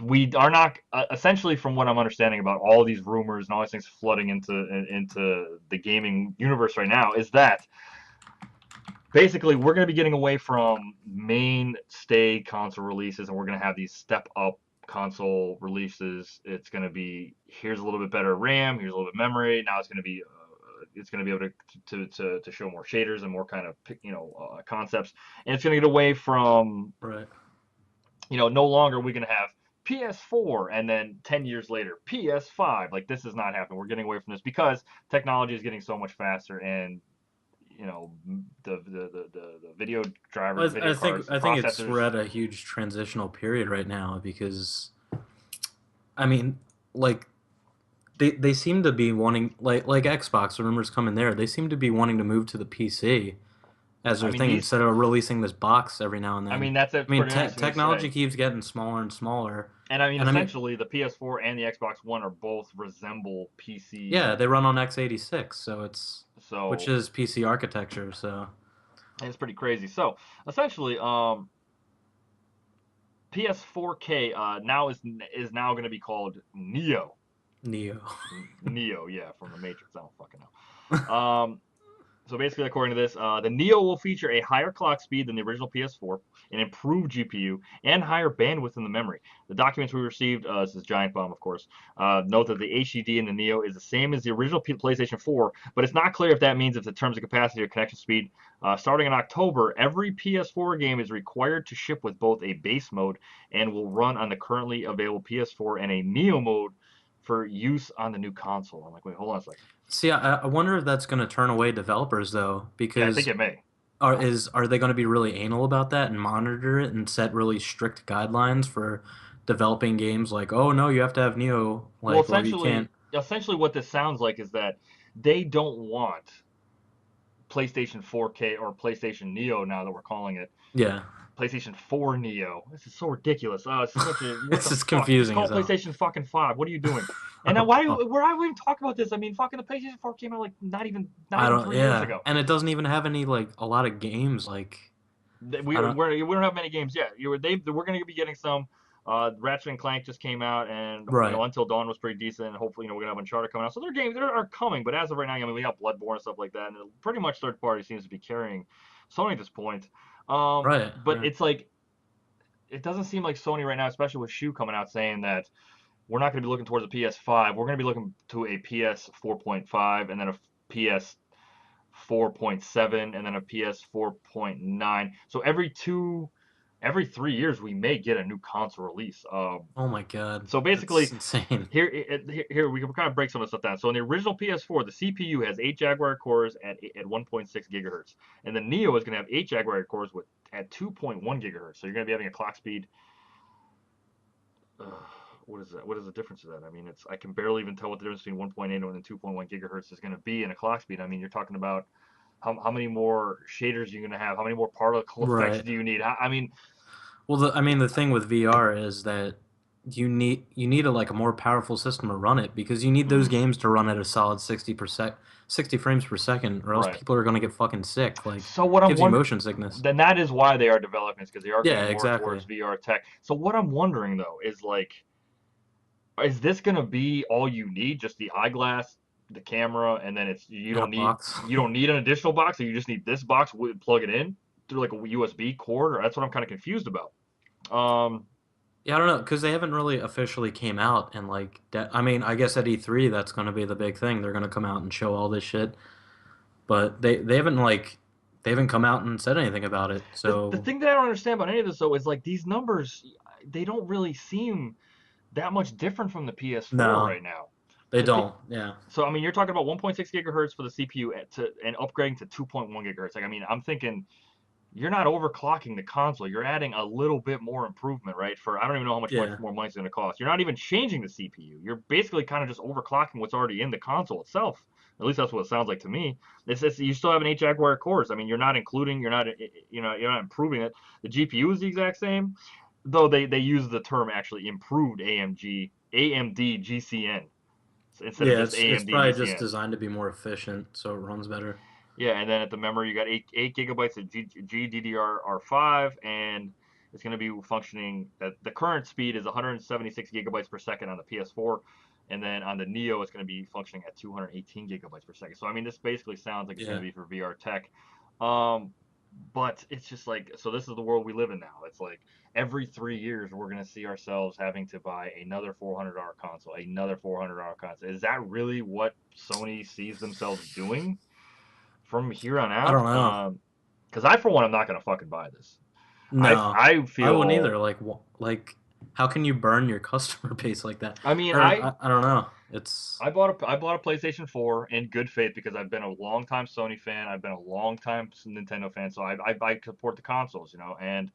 we are not essentially, from what I'm understanding about all these rumors and all these things flooding into the gaming universe right now, is that basically we're going to be getting away from mainstay console releases, and we're going to have these step up console releases. It's going to be, here's a little bit better RAM, here's a little bit memory. Now it's going to be able to show more shaders and more kind of concepts, and it's going to get away from Right. no longer are we going to have PS4 and then 10 years later PS5. Like, this is not happening. We're getting away from this because technology is getting so much faster, and the video drivers, Well, video cards, I think we're processors. at a huge transitional period right now because I mean, like they seem to be wanting like Xbox, the rumors come in there. They seem to be wanting to move to the PC as I their mean thing these. instead of releasing this box every now and I then. mean that's I mean, pretty nice of you to technology say. keeps getting smaller and smaller, And I mean, and I mean, essentially, the PS4 and the Xbox One are both resemble yeah, PC. they run on x86, so which So is PC architecture. So it's pretty crazy. So essentially, PS4K now is now going to be called Neo. Neo. Neo, yeah, from the Matrix. I don't fucking know. So basically, according to this, the Neo will feature a higher clock speed than the original PS4, an improved GPU, and higher bandwidth in the memory. The documents we received, this is Giant Bomb, of course, note that the HDD in the Neo is the same as the original PlayStation 4, but it's not clear if that means if in terms of capacity or connection speed. Starting in October, every PS4 game is required to ship with both a base mode and will run on the currently available PS4 and a Neo mode for use on the new console. I'm like, wait, hold on a second. See, I wonder if that's going to turn away developers though, Yeah, I think because it may. are they going to be really anal about that and monitor it and set really strict guidelines for developing games like, oh no, you have to have Neo, Well, or you can't. essentially, what this sounds like is that they don't want PlayStation 4K or PlayStation Neo, now that we're calling it Yeah, PlayStation 4 Neo. This is so ridiculous. It's such a what it's the just fuck? Just confusing call as it hell. PlayStation fucking 5. What are you doing? And now why are we even talking about this? I mean, fucking the PlayStation 4 came out like not I even don't. 3 years Yeah, ago. and it doesn't even have any like a lot of games. Like I don't. We don't have many games yet. We're going to be getting some. Ratchet and Clank just came out, and Right. Until Dawn was pretty decent. And hopefully, we're gonna have Uncharted coming out. So their games are coming, but as of right now, I mean, we got Bloodborne and stuff like that, and pretty much third party seems to be carrying Sony at this point. Right. But Right. it's like it doesn't seem like Sony right now, especially with Shu coming out saying that we're not going to be looking towards a PS5. We're going to be looking to a PS 4.5, and then a PS 4.7, and then a PS 4.9. So every 3 years we may get a new console release. Oh my God, So that's basically, insane. here we can kind of break some of this stuff down. So in the original PS4, the CPU has 8 Jaguar cores at 1.6 gigahertz, and the Neo is going to have 8 Jaguar cores at 2.1 gigahertz. So you're going to be having a clock speed. Uh, what is that? What is the difference of that? I mean, I can barely even tell what the difference between 1.8 and 2.1 gigahertz is going to be in a clock speed. I mean, you're talking about how many more shaders you're going to have, how many more particle effects Right. do you need? I mean, Well, I mean, the thing with VR is that you need a like a more powerful system to run it because you need those mhm, games to run at a solid 60 frames per second, or else right. people are going to get fucking sick. Like, So what I'm gives you wondering, motion sickness. then that is why they are developing this, because they are Yeah, getting more towards exactly. VR tech. So what I'm wondering though is like, is this gonna be all you need? Just the eyeglass, the camera, and then And a box. you don't need an additional box, or you just need this box, plug it in through like a USB cord, or that's what I'm kind of confused about. Um, Yeah, I don't know, because they haven't really officially came out and I mean, I guess at E3 that's going to be the big thing. They're going to come out and show all this shit, but they haven't come out and said anything about it. the So thing that I don't understand about any of this though is like these numbers, they don't really seem that much different from the PS4 no, right now. they The th- don't. Yeah. so I mean, you're talking about 1.6 gigahertz for the CPU and upgrading to 2.1 gigahertz. Like I mean, I'm thinking you're not overclocking the console. You're adding a little bit more improvement, right? For I don't even know how much Yeah. more money it's going to cost. You're not even changing the CPU. You're basically kind of just overclocking what's already in the console itself. At least that's what it sounds like to me. It's just, you still have an 8 Jaguar cores. I mean, you're not improving it. The GPU is the exact same, though they use the term actually improved AMD GCN. instead of Yeah, just it's AMD probably just VCN. designed to be more efficient, so it runs better. Yeah, and then at the memory you got eight gigabytes of GDDR5, and it's going to be functioning. At the current speed is 176 gigabytes per second on the PS4, and then on the Neo it's going to be functioning at 218 gigabytes per second. So I mean, this basically sounds like it's going Yeah, to be for VR tech. Um, but it's just like, so this is the world we live in now. It's like every 3 years we're going to see ourselves having to buy another $400 console, another $400 console. Is that really what Sony sees themselves doing from here on I out? don't know. Because I, for one, I'm not gonna fucking buy this. No, I I wouldn't feel. either. Like, how can you burn your customer base like that? I mean, Or I don't know. It's I bought a PlayStation 4 in good faith because I've been a long time Sony fan. I've been a long time Nintendo fan, so I support the consoles, and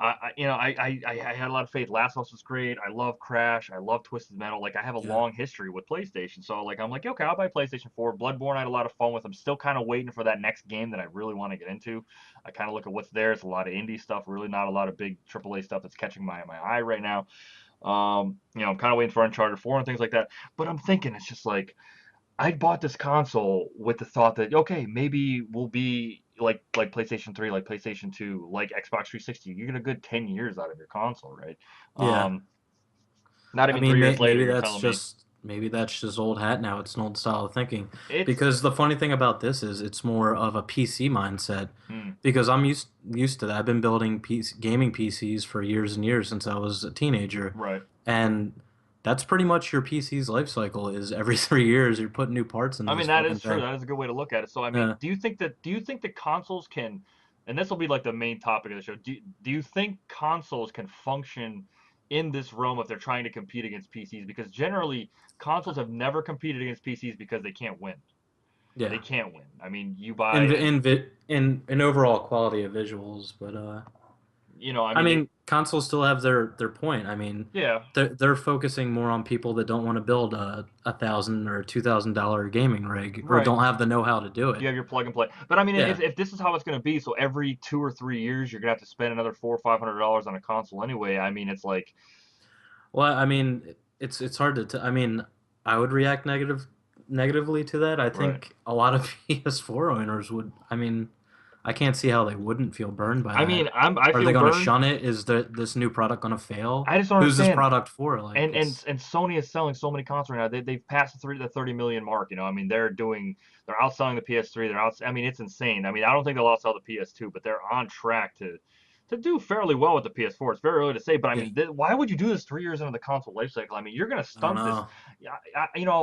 I had a lot of faith. Last of Us was great. I love Crash. I love Twisted Metal. Like I have a yeah, long history with PlayStation, so like I'm like, okay, I'll buy PlayStation 4. Bloodborne, I had a lot of fun with. I'm still kind of waiting for that next game that I really want to get into. I kind of look at what's there. It's a lot of indie stuff, really not a lot of big AAA stuff that's catching my eye right now. I'm kind of waiting for Uncharted 4 and things like that. But I'm thinking it's just like I bought this console with the thought that okay, maybe we'll be like PlayStation 3, like PlayStation 2, like Xbox 360. You get a good 10 years out of your console, right? yeah. Um, Not I even mean, 3 years later, maybe you're that's telling me just old hat now. It's an old style of thinking. it's Because the funny thing about this is it's more of a PC mindset. hmm, Because I'm used to that. I've been building gaming PCs for years and years since I was a teenager, right. and that's pretty much your PC's life cycle. Is every 3 years you're putting new parts into I mean this that fucking is true. thing. That is a good way to look at it. So I mean, Yeah. do you think that consoles can, and this will be like the main topic of the show. Do you think consoles can function in this realm if they're trying to compete against PCs? Because generally consoles have never competed against PCs because they can't win. They Yeah. can't win. I mean, you buy In a, in overall quality of visuals, but I I mean, they, mean, consoles still have their point. I mean, yeah, they're focusing more on people that don't want to build a $1,000 or $2,000 gaming rig or right. don't have the know-how to do it. You have your plug and play. But I mean, Yeah. if this is how it's going to be, so every 2 or 3 years you're gonna have to spend another $400 or $500 on a console anyway. I mean, it's like, Well, I mean, it's hard to I mean, I would react negatively to that. I right. think a lot of PS4 owners would. I mean, I can't see how they wouldn't feel burned by I mean, that. I Are feel they going to burned. shun it? Is this new product going to fail? I just don't Who's this understand. product for? Like, And Sony is selling so many consoles right now. They've passed the 30 million mark. I mean, they're outselling the PS3. I mean, it's insane. I mean, I don't think they'll outsell the PS2, but they're on track to do fairly well with the PS4. It's very early to say, but I yeah, mean, why would you do this 3 years into the console life cycle? I mean, you're gonna I don't stunt this. know. Yeah,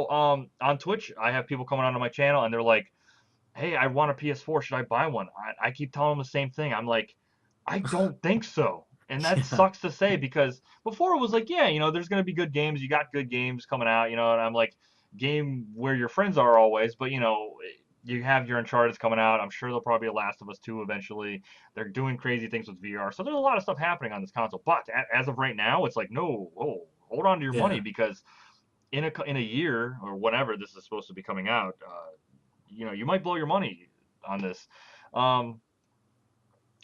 on Twitch, I have people coming onto my channel and they're like, "Hey, I want a PS4. Should I buy one?" I keep telling them the same thing. I'm like, I don't think so. And that Yeah, sucks to say because before it was like, yeah, there's going to be good games. You got good games coming out, and I'm like, game where your friends are always, but you have your Uncharted's coming out. I'm sure there'll probably be a Last of Us 2 eventually. They're doing crazy things with VR. So there's a lot of stuff happening on this console. But as of right now, it's like, no, whoa, hold on to your money yeah. because in a year or whenever this is supposed to be coming out, you might blow your money on this. Um,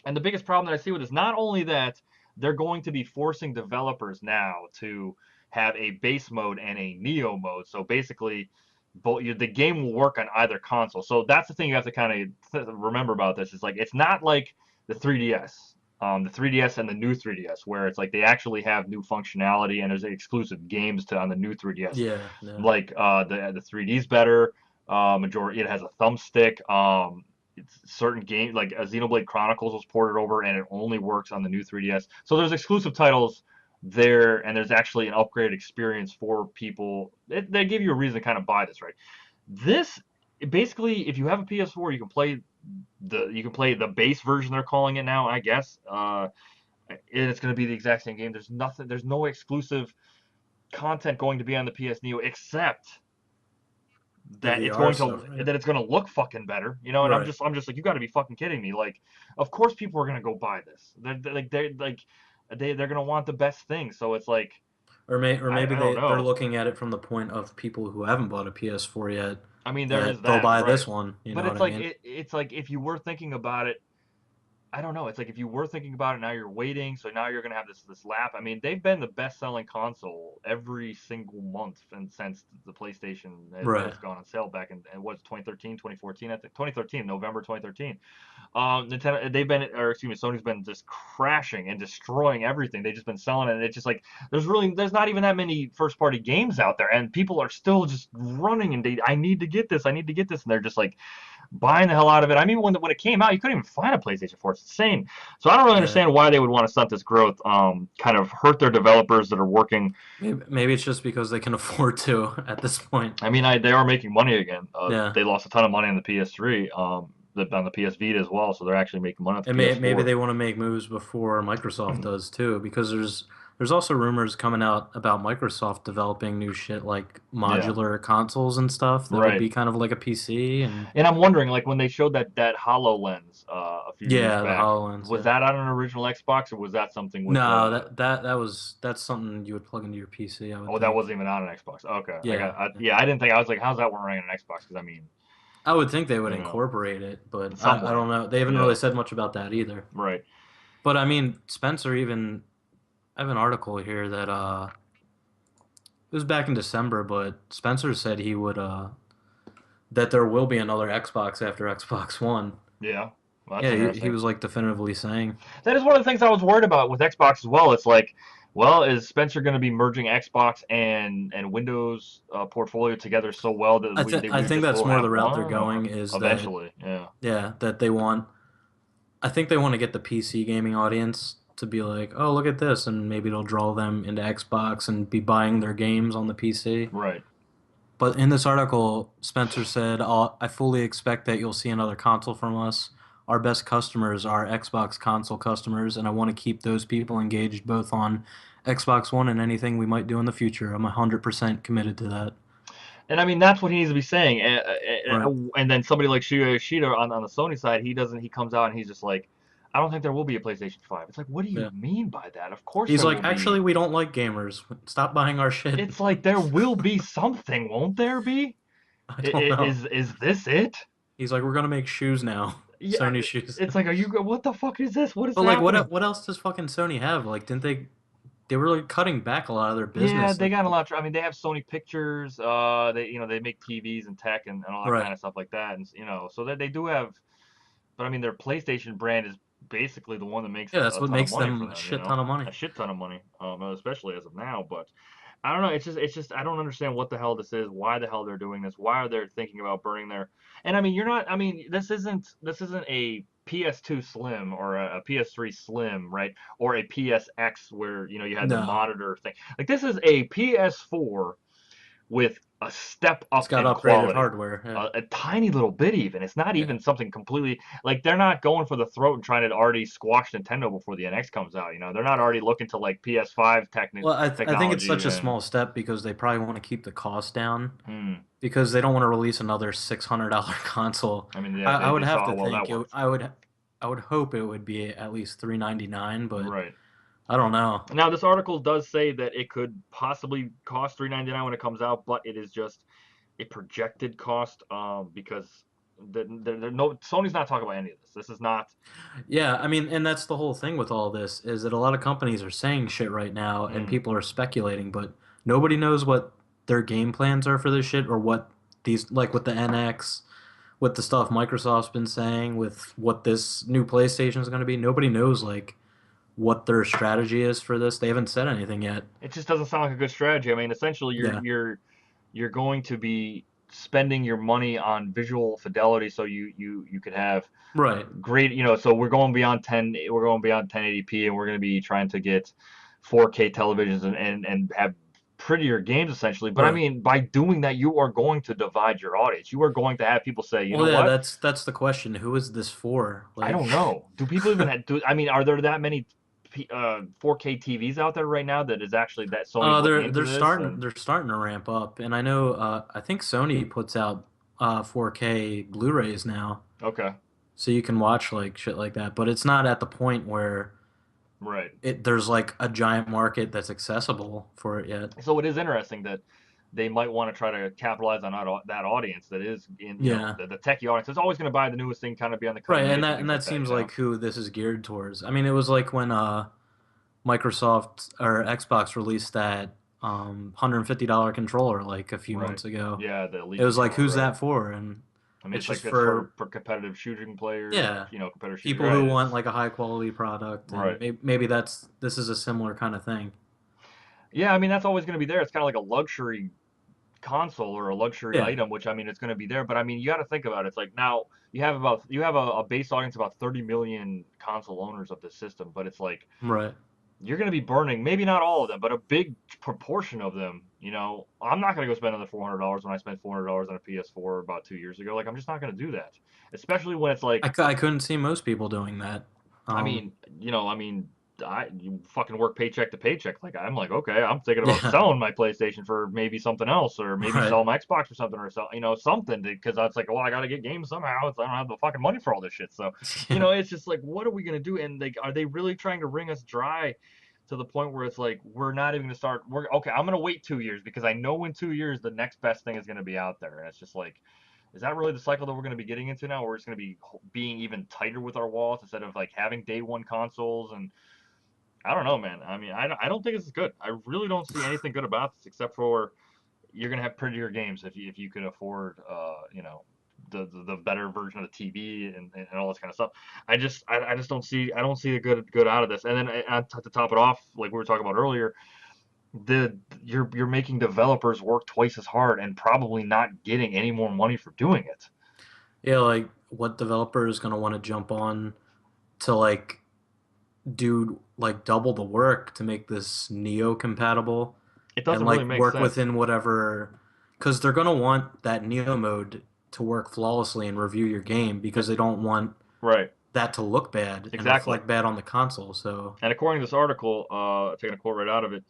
and the biggest problem that I see with this, not only that they're going to be forcing developers now to have a base mode and a Neo mode. So basically, the game will work on either console. So that's the thing you have to kind of remember about this. It's like it's not like the 3DS, the 3DS and the new 3DS, where it's like they actually have new functionality and there's exclusive games to on the new 3DS. Yeah, yeah. Like the 3D's better. Majority it has a thumbstick. It's certain games like Xenoblade Chronicles was ported over and it only works on the new 3DS. So there's exclusive titles there, and there's actually an upgraded experience for people. They give you a reason to kind of buy this, right? This basically, if you have a PS4, you can play the base version they're calling it now, I guess. And it's going to be the exact same game. There's no exclusive content going to be on the PS Neo except The VR stuff, right? that it's going to look fucking better, and Right. I'm just like, you got to be fucking kidding me. Like, of course people are going to go buy this. They're going to want the best thing. So it's like, Or maybe I don't they're know. looking at it from the point of people who haven't bought a PS4 yet, I mean, there is that they'll that, buy right? this one. You But know what I mean? it's like if you were thinking about it, I don't know. It's like if you were thinking about it, now you're waiting, so now you're gonna have this lap. I mean, they've been the best-selling console every single month and since the PlayStation Right. has gone on sale back in what's 2013, 2014, I think 2013, November 2013. Nintendo, they've been, or excuse me, Sony's been just crashing and destroying everything. They've just been selling it, and it's just like there's not even that many first-party games out there, and people are still just running and I need to get this, I need to get this, and they're just like buying the hell out of it. I mean, when it came out, you couldn't even find a PlayStation 4. It's insane. So I don't really Yeah. understand why they would want to stunt this growth. Kind of hurt their developers that are working. Maybe it's just because they can afford to at this point. I mean, they are making money again. Yeah. They lost a ton of money on the PS3, on the PS Vita as well. So they're actually making money on the And maybe PS4. they want to make moves before Microsoft does too, because there's also rumors coming out about Microsoft developing new shit like Yeah, modular consoles and stuff that would right. be kind of like a PC and And I'm wondering, like when they showed that HoloLens a few years yeah, the back, HoloLens, was yeah. that on an original Xbox or was that something with No, the? that's something you would plug into your PC, I would Oh, that think. wasn't even on an Xbox. Okay, Yeah. yeah, I didn't think I was like, how's that one running on an Xbox? Because I mean, I would think they would you know, incorporate it, but in some I way. don't know. They haven't really Yeah, said much about that either. right. But I mean, Spencer even I have an article here that it was back in December, but Spencer said he would that there will be another Xbox after Xbox One. Yeah, well, that's Yeah, he interesting. was like definitively saying. That is one of the things I was worried about with Xbox as well. It's like, well, is Spencer going to be merging Xbox and Windows portfolio together so well that I we think just that's will more the have route they're one, going or is that eventually? Yeah, yeah, that they want I think they want to get the PC gaming audience to be like, "Oh, look at this," and maybe it'll draw them into Xbox and be buying their games on the PC. right. But in this article, Spencer said, I fully expect that you'll see another console from us. Our best customers are Xbox console customers, and I want to keep those people engaged both on Xbox One and anything we might do in the future. I'm 100% committed to that. And I mean, that's what he needs to be saying. Right. And then somebody like Shuya Yoshida on the Sony side, he comes out and he's just like, I don't think there will be a PlayStation 5. It's like, what do you Yeah. mean by that? Of course He's there like, will actually, be. we don't like gamers. Stop buying our shit. It's like there will be something, won't there be? I don't know. Is this it? He's like, we're gonna make shoes now. Yeah, Sony shoes. it's like, what the fuck is this? What is But like, happening? what else does fucking Sony have? Like, didn't they were like cutting back a lot of their Yeah, business? they Like, got a lot. I mean, they have Sony Pictures. They make TVs and tech and all that right. kind of stuff like that. And so that they do have. But I mean, their PlayStation brand is basically the one that makes Yeah, that's a what ton of makes money for them a them. shit ton of money. A shit ton of money. Especially as of now. But I don't know. It's just I don't understand what the hell this is. Why the hell they're doing this? Why are they thinking about burning their? And I mean, you're not. I mean, this isn't a PS2 Slim or a PS3 Slim, right? Or a PSX where you had the No, monitor thing. Like this is a PS4 with a step it's up got in upgraded quality. hardware. Yeah, A tiny little bit even. It's not yeah. even something completely like they're not going for the throat and trying to already squash Nintendo before the NX comes out. They're not already looking to like PS5 Well, I think it's technology such a and small step because they probably want to keep the cost down hmm. because they don't want to release another $600 console. I mean, yeah, I would they have saw to how well that think worked. I would hope it would be at least 399, but Right. I don't know. Now this article does say that it could possibly cost 399 when it comes out, but it is just a projected cost because no Sony's not talking about any of this. This is not. Yeah, I mean, and that's the whole thing with all this is that a lot of companies are saying shit right now and Hmm. people are speculating, but nobody knows what their game plans are for this shit or what these like with the NX, with the stuff Microsoft's been saying, with what this new PlayStation is going to be. Nobody knows like what their strategy is for this. They haven't said anything yet. It just doesn't sound like a good strategy. I mean, essentially, Yeah. you're going to be spending your money on visual fidelity, so you could have Right. great. So we're going beyond 1080p, and we're going to be trying to get 4K televisions and have prettier games essentially. But I Right. mean, by doing that, you are going to divide your audience. You are going to have people say, you know Well, yeah, what? that's the question. Who is this for? I Like don't know. Do people even do? I mean, are there that many 4K TVs out there right now that is actually that Sony's looking into this? And they're starting to ramp up, and I know I think Sony puts out 4K Blu-rays now, okay, so you can watch like shit like that. But it's not at the point where right. there's like a giant market that's accessible for it yet. So it is interesting that they might want to try to capitalize on that audience that is in, Yeah. the techie audience. It's always going to buy the newest thing, kind of be on the Right, cutting and edge and that and things that like that, seems like who this is geared towards. I mean, it was like when Microsoft or Xbox released that $150 controller like a few Right. months ago. Yeah, the Elite It was like, controller, who's right. that for? And I mean, it's it's like just it's for, for competitive shooting players, yeah, competitive shooting, people who right? want It's like a high quality product, and right. maybe this is a similar kind of thing. Yeah, I mean, that's always going to be there. It's kind of like a luxury console or a luxury Yeah, item, which I mean, it's going to be there. But I mean, you got to think about it. It's like now you have a base audience of about 30 million console owners of this system, but it's like right. you're going to be burning maybe not all of them, but a big proportion of them. I'm not going to go spend another $400 when I spent $400 on a PS4 about 2 years ago. Like I'm just not going to do that, especially when it's like I couldn't see most people doing that. I Um, mean, you fucking work paycheck to paycheck. Like I'm like, okay, I'm thinking about yeah, selling my PlayStation for maybe something else, or maybe right. sell my Xbox for something, or sell, something, because that's like, well, I got to get games somehow. I don't have the fucking money for all this shit. So, Yeah, it's just like, what are we gonna do? And like, are they really trying to wring us dry to the point where it's like we're not even gonna start? We're okay. I'm gonna wait 2 years because I know in 2 years the next best thing is gonna be out there, and it's just like is that really the cycle that we're going to be getting into now? Where it's going to be being even tighter with our wallets instead of like having day one consoles? And I don't know, man. I mean, I don't think this is good. I really don't see anything good about this except for you're going to have prettier games if you can afford, the better version of the TV and all this kind of stuff. I just don't see a good out of this. And then to top it off, like we were talking about earlier, you're making developers work twice as hard and probably not getting any more money for doing it. yeah. Like, what developer is gonna want to jump on to like do like double the work to make this Neo compatible It and doesn't really like make work sense. within whatever, because they're gonna want that Neo mode to work flawlessly and review your game because they don't want Right. that to look bad and Exactly. reflect bad on the console. So And according to this article, taking a quote right out of it,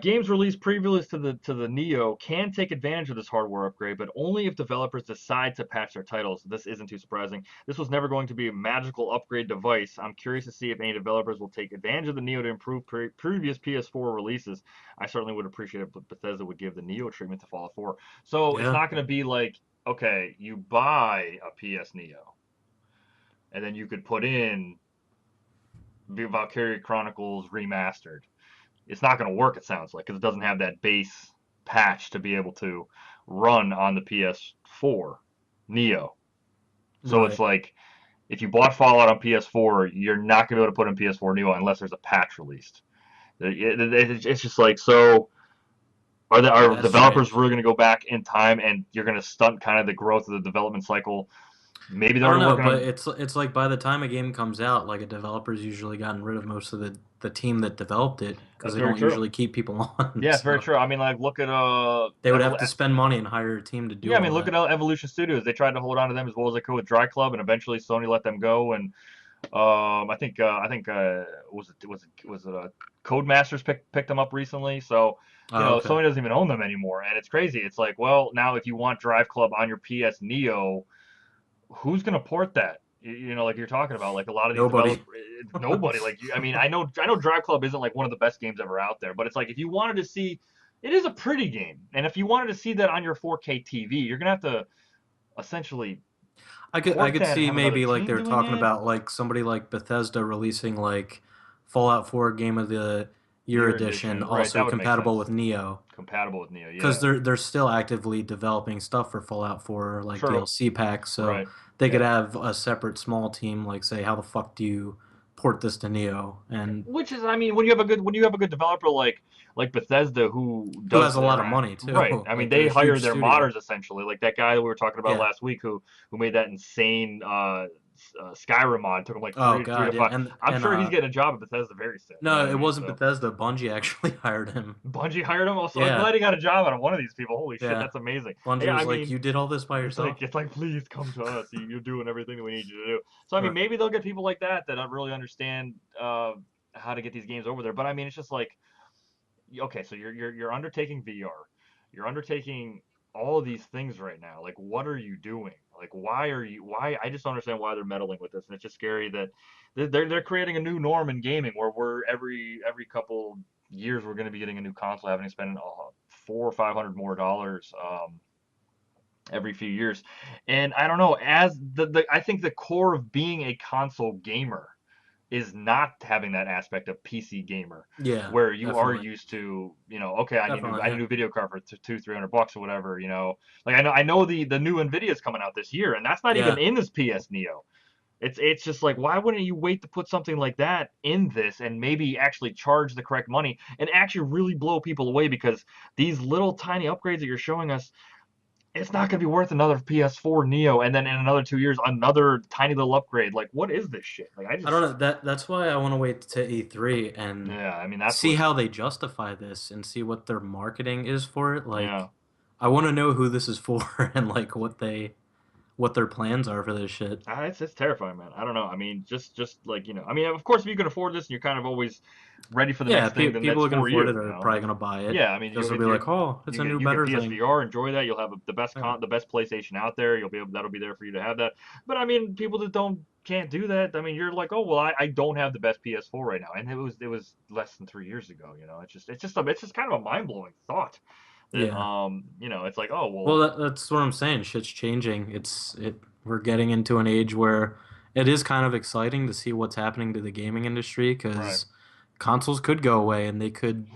games released previous to the Neo can take advantage of this hardware upgrade, but only if developers decide to patch their titles. This isn't too surprising. This was never going to be a magical upgrade device. I'm curious to see if any developers will take advantage of the Neo to improve previous PS4 releases. I certainly would appreciate it, but Bethesda would give the Neo treatment to Fallout 4. So it's yeah, not going to be like, okay, you buy a PS Neo, and then you could put in Valkyria Chronicles Remastered. It's not going to work, it sounds like, because it doesn't have that base patch to be able to run on the PS4 Neo. So it's right. like if you bought Fallout on PS4, you're not going to be able to put in PS4 Neo unless there's a patch released. It's just like, so are That's developers strange. really going to go back in time and you're going to stunt kind of the growth of the development cycle? Maybe I they're don't already know, working but on. it's like by the time a game comes out, like a developer's usually gotten rid of most of the team that developed it because That's they very don't true. usually keep people on. Yeah, it's very So true. I mean, like, look at they would have to spend money and hire a team to do Yeah, I mean, all look that. at Evolution Studios. They tried to hold on to them as well as they could with Dry Club, and eventually Sony let them go. And I think was it Codemasters picked them up recently. So Oh, okay. Sony doesn't even own them anymore, and it's crazy. It's like, well, now if you want Drive Club on your PS Neo, who's gonna port that? Like you're talking about, like a lot of these Nobody. developers, nobody. Like, I mean, I know Drive Club isn't like one of the best games ever out there, but it's like if you wanted to see, it is a pretty game, and if you wanted to see that on your 4K TV, you're gonna have to essentially I port could that and see have another maybe like team they're doing talking it. about like somebody like Bethesda releasing like Fallout 4 Game of the Year Year edition, edition, right? That also would make compatible sense. with Neo. Compatible with Neo, Because yeah. they're still actively developing stuff for Fallout 4, like True. DLC packs, so Right. they could Yeah. have a separate small team like say, how the fuck do you port this to Neo? And Which is, I mean, when you have a good developer like Bethesda who who has does a lot of or money right. too? I mean, Like they're they a hire huge their studio. modders essentially. Like that guy that we were talking about Yeah. last week who made that insane Skyrim mod. It took him like Oh three to God, yeah. five. I'm And sure he's getting a job at Bethesda very soon. You know no, what I it mean? wasn't So Bethesda. Bungie actually hired him. Bungie hired him. Also, I'm Yeah. glad he got a job out of one of these people. Holy shit, Yeah. that's amazing. Bungie Yeah, I was like, mean, "You did all this by yourself?" it's like, please come to us. You're doing everything that we need you to do. So I mean, Right. maybe they'll get people like that that don't really understand how to get these games over there. But I mean, it's just like, okay, so you're undertaking VR, you're undertaking all of these things right now. Like, what are you doing? Like, why are you? Why? I just don't understand why they're meddling with this, and it's just scary that they're creating a new norm in gaming where we're every couple years we're going to be getting a new console, having to spend $400 or $500 more every few years. And I don't know, as the I think the core of being a console gamer is not having that aspect of PC gamer, Yeah, where you are definitely. used to, okay, Definitely, I need a yeah. new video card for $200-300 or whatever, Like I know the new Nvidia's coming out this year, and that's not even Yeah. in this PS Neo. It's just like, why wouldn't you wait to put something like that in this and maybe actually charge the correct money and actually really blow people away? Because these little tiny upgrades that you're showing us, it's not going to be worth another PS4 Neo, and then in another 2 years another tiny little upgrade. Like, what is this shit? Like, I I don't just, know. That's why I want to wait to E3 and yeah, I mean, that's see what, how they justify this and see what their marketing is for it. yeah. Like, I want to know who this is for and like what their plans are for this shit. It's terrifying, man. I don't know. I mean, just like, I mean, of course, if you can afford this and you're kind of always ready for the Yeah, next thing, then people that's who can for afford you, it are probably gonna buy it Yeah, I mean, because they'll if be you're like, "Oh, it's a new you get better thing." PSVR, enjoy that. You'll have the best Yeah, the best PlayStation out there. You'll be able That'll be there for you to have that. But I mean, people that can't do that. I mean, you're like, oh well, I don't have the best PS4 right now, and it was less than 3 years ago. It's just kind of a mind blowing thought that yeah. it's like, oh Well, well, that's what I'm saying. Shit's changing. We're getting into an age where it is kind of exciting to see what's happening to the gaming industry right. because consoles could go away and they could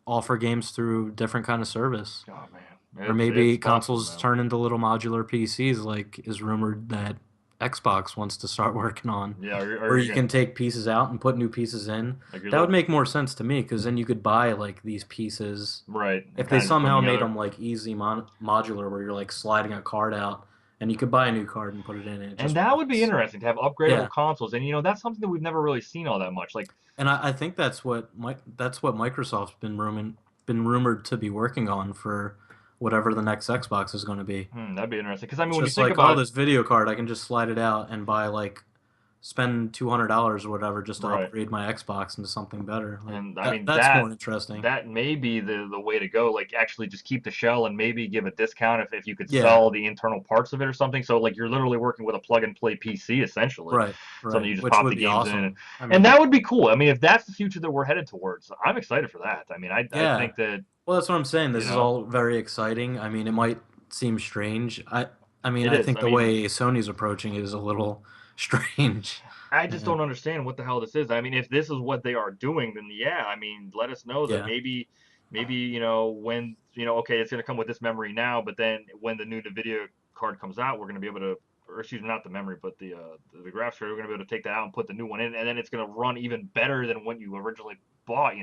offer games through different kind of service. Oh man, Or it's maybe possible, consoles man. turn into little modular PCs, like is rumored that Xbox wants to start working on, Yeah, where or you you're gonna can take pieces out and put new pieces in. like you're That would look make more sense to me because then you could buy like these pieces right and if they kind of just put them somehow made together. them like easy modular, where you're like sliding a card out and you could buy a new card and put it in and it And just that would be works. interesting to have upgradable Yeah, consoles. And that's something that we've never really seen all that much. Like, and I think that's what Microsoft's been rumored to be working on for whatever the next Xbox is going to be. that'd be interesting. Because I mean, It's when you just think like, about oh, it, this video card, I can just slide it out and buy like spend $200 or whatever just to right? upgrade my Xbox into something better. Like And I mean that's more interesting. that may be the way to go. Like, actually just keep the shell and maybe give a discount if you could Yeah, sell the internal parts of it or something. So like you're literally working with a plug and play PC essentially, right, something right. you just Which pop would the be games in, awesome. I and mean, that would be cool. I mean, if that's the future that we're headed towards, I'm excited for that. I mean, I yeah. think that Well, that's what I'm saying. you This is know all very exciting. I mean, it might seem strange. I mean, it I is. think I the mean, way Sony's approaching it is a little strange. I just And don't understand what the hell this is. I mean, if this is what they are doing, then yeah, I mean, let us know that yeah, maybe when okay, it's gonna come with this memory now, but then when the new NVIDIA card comes out, we're gonna be able to, or excuse me, not the memory, but the graphics card, we're gonna be able to take that out and put the new one in, and then it's gonna run even better than what you originally bought.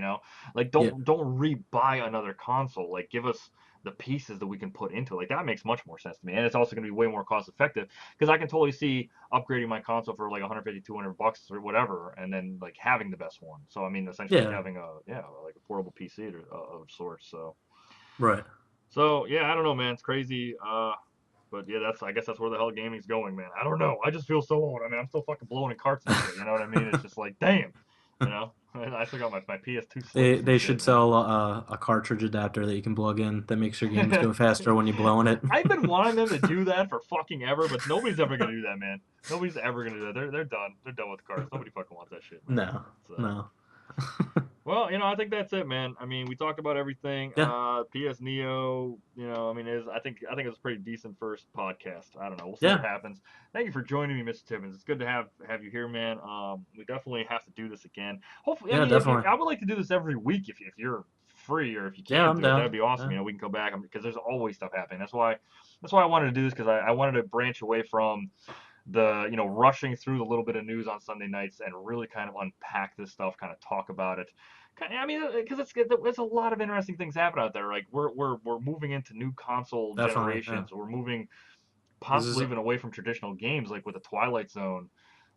Like yeah, don't re-buy another console. Like, give us the pieces that we can put into it. Like, that makes much more sense to me, and it's also gonna be way more cost effective because I can totally see upgrading my console for like 150, $200 or whatever, and then like having the best one. So I mean, essentially like yeah. having like a portable PC of sorts. Right. So yeah, I don't know, man. It's crazy. But yeah, I guess that's where the hell gaming's going, man. I don't know. I just feel so old. I mean, I'm still fucking blowing in carts and shit. You know what I mean? It's just like, damn. You know, I still got my PS2 slims and They should shit, man. sell a cartridge adapter that you can plug in that makes your games go faster when you blow in it. I've been wanting them to do that for fucking ever, but nobody's ever gonna do that, man. Nobody's ever gonna do that. They're done. They're done with cars. Nobody fucking wants that shit, man. No, So, no. well, I think that's it, man. I mean, we talked about everything. Yeah, PS Neo, I mean, I think it's a pretty decent first podcast. I don't know. We'll see what yeah, happens. Thank you for joining me, Mr. Tibbens. It's good to have you here, man. We definitely have to do this again. Hopefully, I yeah, mean, definitely. I would like to do this every week if you're free, or if you Yeah, can I'm do it, down. that'd be awesome. Yeah, We can go back because there's always stuff happening. That's why I wanted to do this, because I wanted to branch away from the rushing through the little bit of news on Sunday nights and really kind of unpack this stuff, kind of talk about it. I mean, because it's a lot of interesting things happen out there. Like, we're moving into new console definitely. Yeah, generations. We're moving this is possibly even away from traditional games, like with the Twilight Zone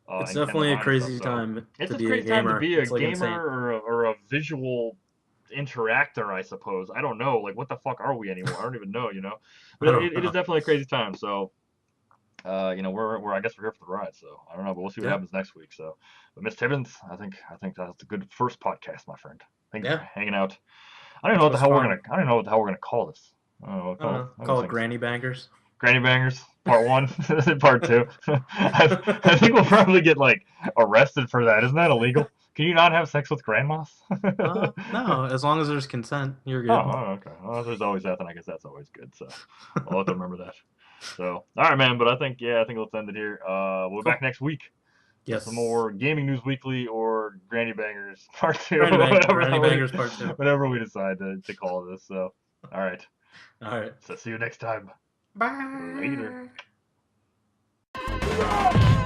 it's and Ken definitely a Levine and stuff. crazy So time it's to a be a crazy time to gamer. be a It's like gamer, insane. or a visual interactor, I suppose. I don't know. Like, what the fuck are we anymore? I don't even know. I But don't it is know. definitely a crazy time. So we're I guess we're here for the ride. So I don't know, but we'll see what Yeah, happens next week. So, but Miss Tibbins, I think that's a good first podcast, my friend. Thank you for yeah. hanging out. I don't know This what the was hell fun. I don't know what the hell we're gonna call this. I don't know. I don't know. I was Call it thinking Granny Bangers. Granny Bangers. Part 1, Part 2. I think we'll probably get like arrested for that. Isn't that illegal? Can you not have sex with grandmas? No, as long as there's consent, you're Oh, good. okay. Well, if there's always that, then I guess that's always good. So I'll have to remember that. So, all right, man. But I think let's end it here. We'll be back Cool. next week with some Yes. more Gaming News Weekly or Granny Bangers Part 2, Granny Bangers Part 2. whatever we decide to call this. So, all right. All right. So, see you next time. Later. Bye.